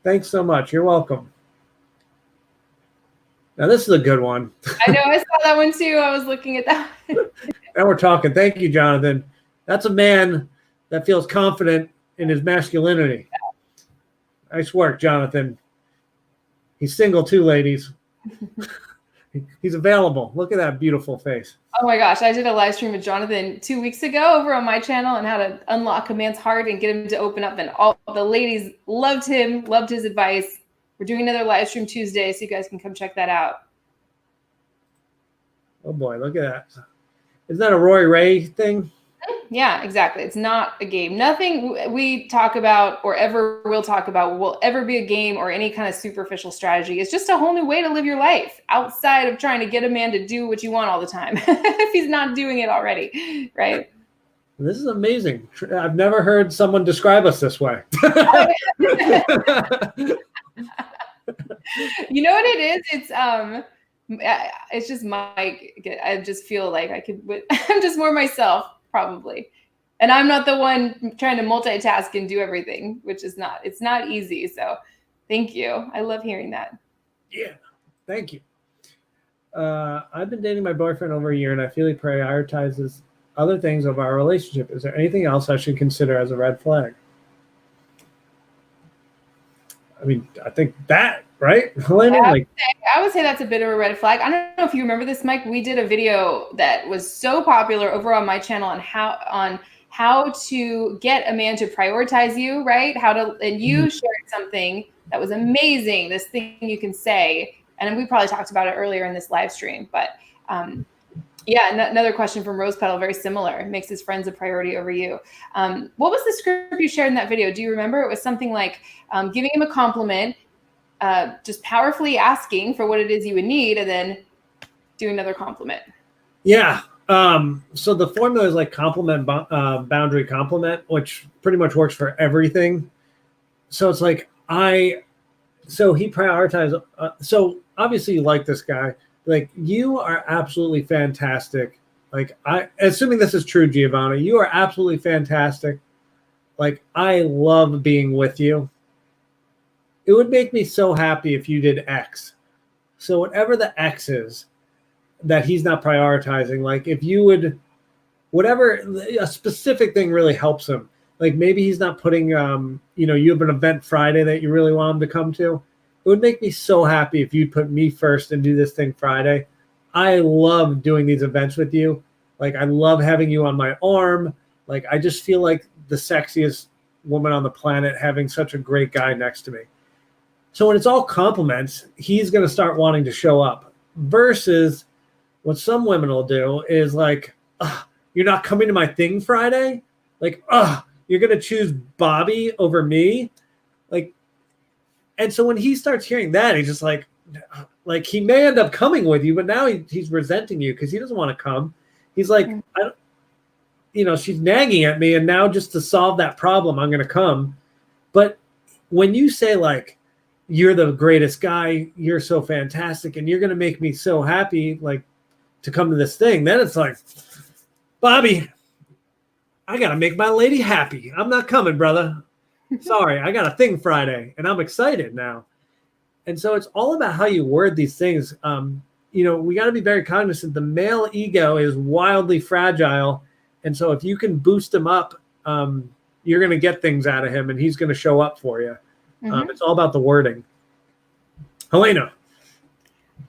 Thanks so much. You're welcome. Now, this is a good one. I know. I saw that one too. I was looking at that one. Now we're talking. Thank you, Jonathan. That's a man that feels confident in his masculinity. Nice work, Jonathan. He's single too, ladies. He's available. Look at that beautiful face. Oh my gosh. I did a live stream with Jonathan 2 weeks ago over on my channel and how to unlock a man's heart and get him to open up. And all the ladies loved him, loved his advice. We're doing another live stream Tuesday, so you guys can come check that out. Oh boy, look at that. Isn't that a Roy Ray thing? Yeah, exactly. It's not a game. Nothing we talk about or ever will talk about will ever be a game or any kind of superficial strategy. It's just a whole new way to live your life outside of trying to get a man to do what you want all the time if he's not doing it already, right? This is amazing. I've never heard someone describe us this way. You know what it is? It's just I just feel like I'm just more myself probably. And I'm not the one trying to multitask and do everything, which is it's not easy. So thank you. I love hearing that. Yeah. Thank you. I've been dating my boyfriend over a year and I feel he prioritizes other things of our relationship. Is there anything else I should consider as a red flag? I mean, I think that, right, Helena? I would say that's a bit of a red flag. I don't know if you remember this, Mike. We did a video that was so popular over on my channel on how to get a man to prioritize you, right? And you shared something that was amazing. This thing you can say, and we probably talked about it earlier in this live stream, but yeah, another question from Rose Petal, very similar. Makes his friends a priority over you. What was the script you shared in that video? Do you remember? It was something like giving him a compliment, just powerfully asking for what it is you would need, and then do another compliment. Yeah. So the formula is like compliment, boundary compliment, which pretty much works for everything. So it's like so he prioritized. So obviously you like this guy. Like, you are absolutely fantastic. Like, assuming this is true, Giovanna, you are absolutely fantastic. Like, I love being with you. It would make me so happy if you did X. So whatever the X is that he's not prioritizing, like if you would, whatever, a specific thing really helps him. Like maybe he's not putting, you have an event Friday that you really want him to come to. It would make me so happy if you'd put me first and do this thing Friday. I love doing these events with you. Like, I love having you on my arm. Like, I just feel like the sexiest woman on the planet having such a great guy next to me. So when it's all compliments, he's going to start wanting to show up. Versus what some women will do is like, you're not coming to my thing Friday? Like, you're going to choose Bobby over me? Like, and so when he starts hearing that, he's just like he may end up coming with you, but now he's resenting you because he doesn't want to come. He's like, she's nagging at me, and now just to solve that problem, I'm going to come. But when you say like, you're the greatest guy, you're so fantastic, and you're going to make me so happy, like, to come to this thing, then it's like, Bobby, I got to make my lady happy. I'm not coming, brother. Sorry, I got a thing Friday, and I'm excited now. And so it's all about how you word these things. We got to be very cognizant. The male ego is wildly fragile. And so if you can boost him up, you're going to get things out of him, and he's going to show up for you. Mm-hmm. It's all about the wording. Helena.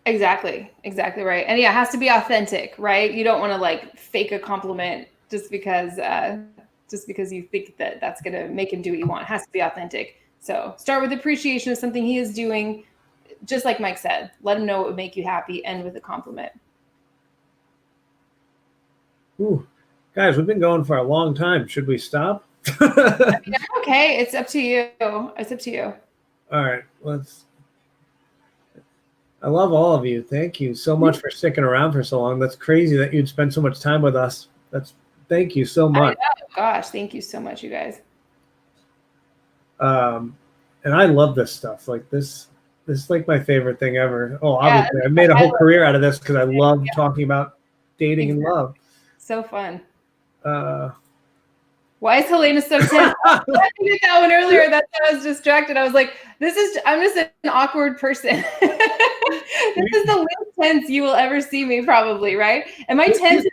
Exactly right. And yeah, it has to be authentic, right? You don't want to like fake a compliment just because you think that that's going to make him do what you want. It has to be authentic. So start with appreciation of something he is doing. Just like Mike said, let him know what would make you happy. End with a compliment. Ooh, guys, we've been going for a long time. Should we stop? Okay. It's up to you. All right. I love all of you. Thank you so much for sticking around for so long. That's crazy that you'd spend so much time with us. Thank you so much. Gosh, thank you so much, you guys. And I love this stuff. Like this is like my favorite thing ever. Oh, obviously, I made a whole career out of this because I love talking about dating and love. So fun. Why is Helena so tense? I did that one earlier. That's why I was distracted. I was like, I'm just an awkward person. This is the least tense you will ever see me, probably, right? Am I tense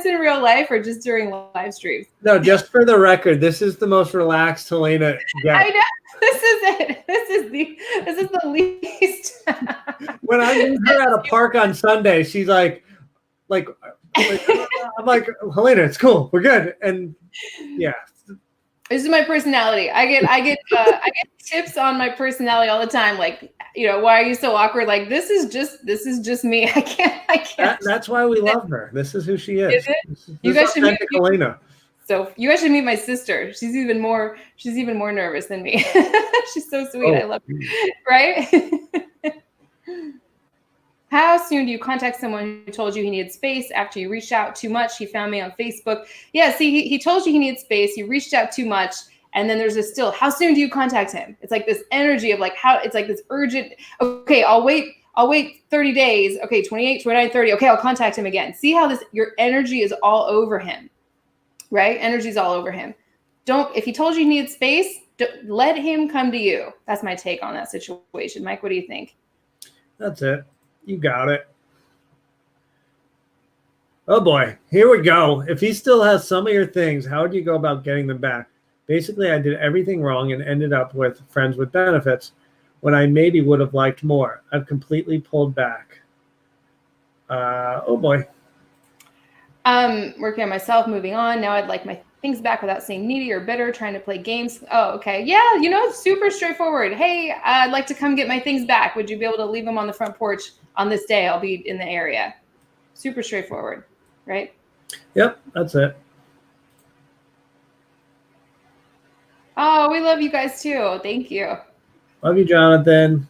in real life or just during live streams? No, just for the record, this is the most relaxed Helena gets. I know. This is it. This is the least. When I meet her at a park on Sunday, she's like I'm like, Helena, it's cool. We're good. And yeah. This is my personality. I get tips on my personality all the time. Like, why are you so awkward? Like, this is just me. I can't. That's why we love her. This is who she is. You guys should meet Helena. So you guys should meet my sister. She's even more nervous than me. She's so sweet. I love her. Right? How soon do you contact someone who told you he needed space after you reached out too much? He found me on Facebook. Yeah, see, he told you he needed space. You reached out too much. And then there's this still, how soon do you contact him? It's like this energy of like how it's like this urgent, okay, I'll wait 30 days. Okay, 28, 29, 30. Okay, I'll contact him again. See how your energy is all over him, right? Energy's all over him. If he told you he needed space, let him come to you. That's my take on that situation. Mike, what do you think? That's it. You got it. Oh boy, here we go. If he still has some of your things, how would you go about getting them back? Basically, I did everything wrong and ended up with friends with benefits when I maybe would have liked more. I've completely pulled back. Oh boy. Working on myself, moving on. Now I'd like my things back without saying needy or bitter, trying to play games. Oh, okay. Yeah, it's super straightforward. Hey, I'd like to come get my things back. Would you be able to leave them on the front porch on this day? I'll be in the area. Super straightforward, right? Yep, that's it. Oh, we love you guys too. Thank you. Love you, Jonathan.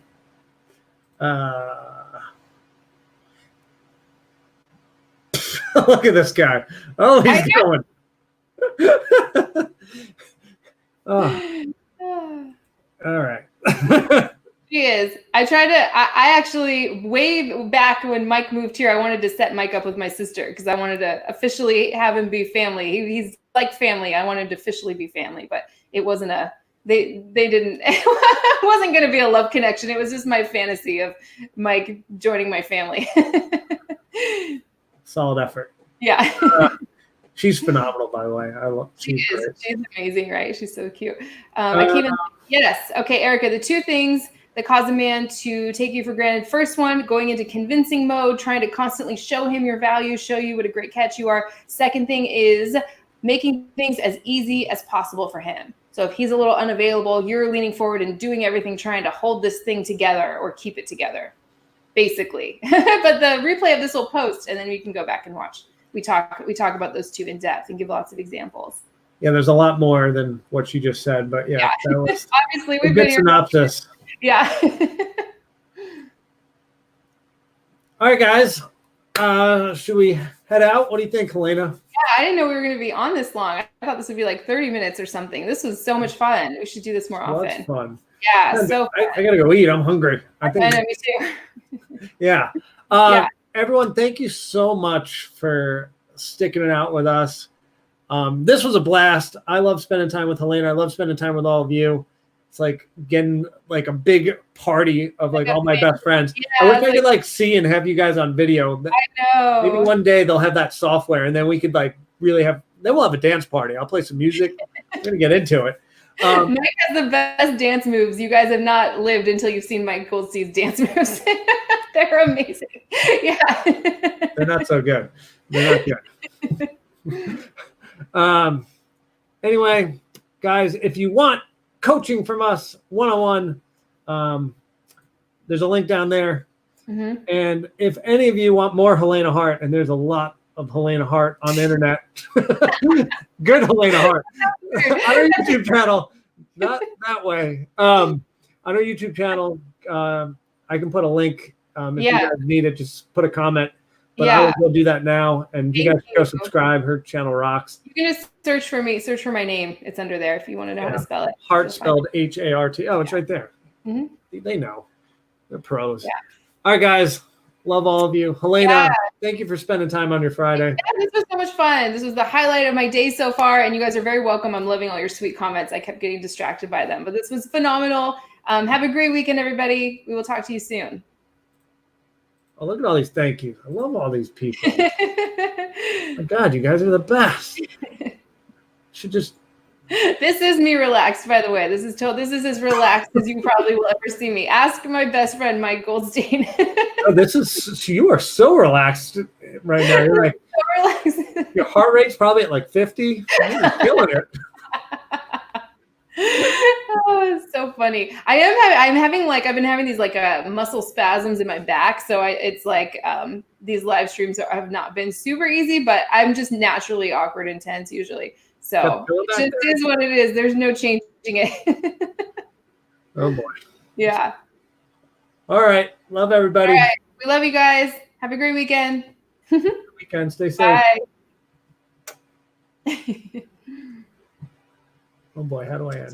Look at this guy. Oh, he's going. Oh. All right. She is. I actually, way back when Mike moved here, I wanted to set Mike up with my sister because I wanted to officially have him be family. He's like family. I wanted to officially be family, but it wasn't they didn't, it wasn't going to be a love connection. It was just my fantasy of Mike joining my family. Solid effort. Yeah. She's phenomenal, by the way. She's amazing, right? She's so cute. Yes. Okay, Erica, the two things that cause a man to take you for granted. First one, going into convincing mode, trying to constantly show him your value, show you what a great catch you are. Second thing is making things as easy as possible for him. So if he's a little unavailable, you're leaning forward and doing everything, trying to hold this thing together or keep it together, basically. But the replay of this will post, and then we can go back and watch. We talk about those two in depth and give lots of examples. Yeah, there's a lot more than what you just said, but yeah. That was obviously we've a good synopsis. Yeah. All right, guys. Should we head out? What do you think, Helena? Yeah, I didn't know we were going to be on this long. I thought this would be like 30 minutes or something. This was so much fun. We should do this more often. That's fun. Yeah, so I gotta go eat. I'm hungry. I know, me too. Yeah. Everyone, thank you so much for sticking it out with us. This was a blast. I love spending time with Helena. I love spending time with all of you. It's like getting like a big party of like all my best friends. Yeah, I wish I could like see and have you guys on video. I know. Maybe one day they'll have that software and then we could like really have, then we'll have a dance party. I'll play some music. I'm going to get into it. Mike has the best dance moves. You guys have not lived until you've seen Mike Goldstein's dance moves. They're amazing. Yeah. They're not so good. They're not good. Anyway, guys, if you want coaching from us one-on-one, there's a link down there. Mm-hmm. And if any of you want more Helena Hart, and there's a lot of Helena Hart on the internet, good Helena Hart on our YouTube channel, not that way. On our YouTube channel, I can put a link. If you guys need it, just put a comment. But I will go do that now, and you guys can go subscribe. Her channel rocks. You can just search for me. Search for my name. It's under there if you want to know how to spell it. Hart spelled Hart. Oh, it's right there. Mm-hmm. They know. They're pros. Yeah. All right, guys. Love all of you. Helena, thank you for spending time on your Friday. Yeah, this was so much fun. This was the highlight of my day so far, and you guys are very welcome. I'm loving all your sweet comments. I kept getting distracted by them, but this was phenomenal. Have a great weekend, everybody. We will talk to you soon. Oh, look at all these thank yous. I love all these people. My God, you guys are the best. Should just. This is me relaxed, by the way. This is as relaxed as you probably will ever see me. Ask my best friend, Mike Goldstein. You are so relaxed right now. You're like, so relaxed. Your heart rate's probably at like 50. You're killing it. Oh, it's so funny. I've been having these like muscle spasms in my back. So it's like these live streams have not been super easy, but I'm just naturally awkward and tense usually. So it just is what it is. There's no changing it. Oh boy. Yeah. All right. Love everybody. All right. We love you guys. Have a great weekend. Weekend. Stay safe. Bye. Oh boy. How do I end?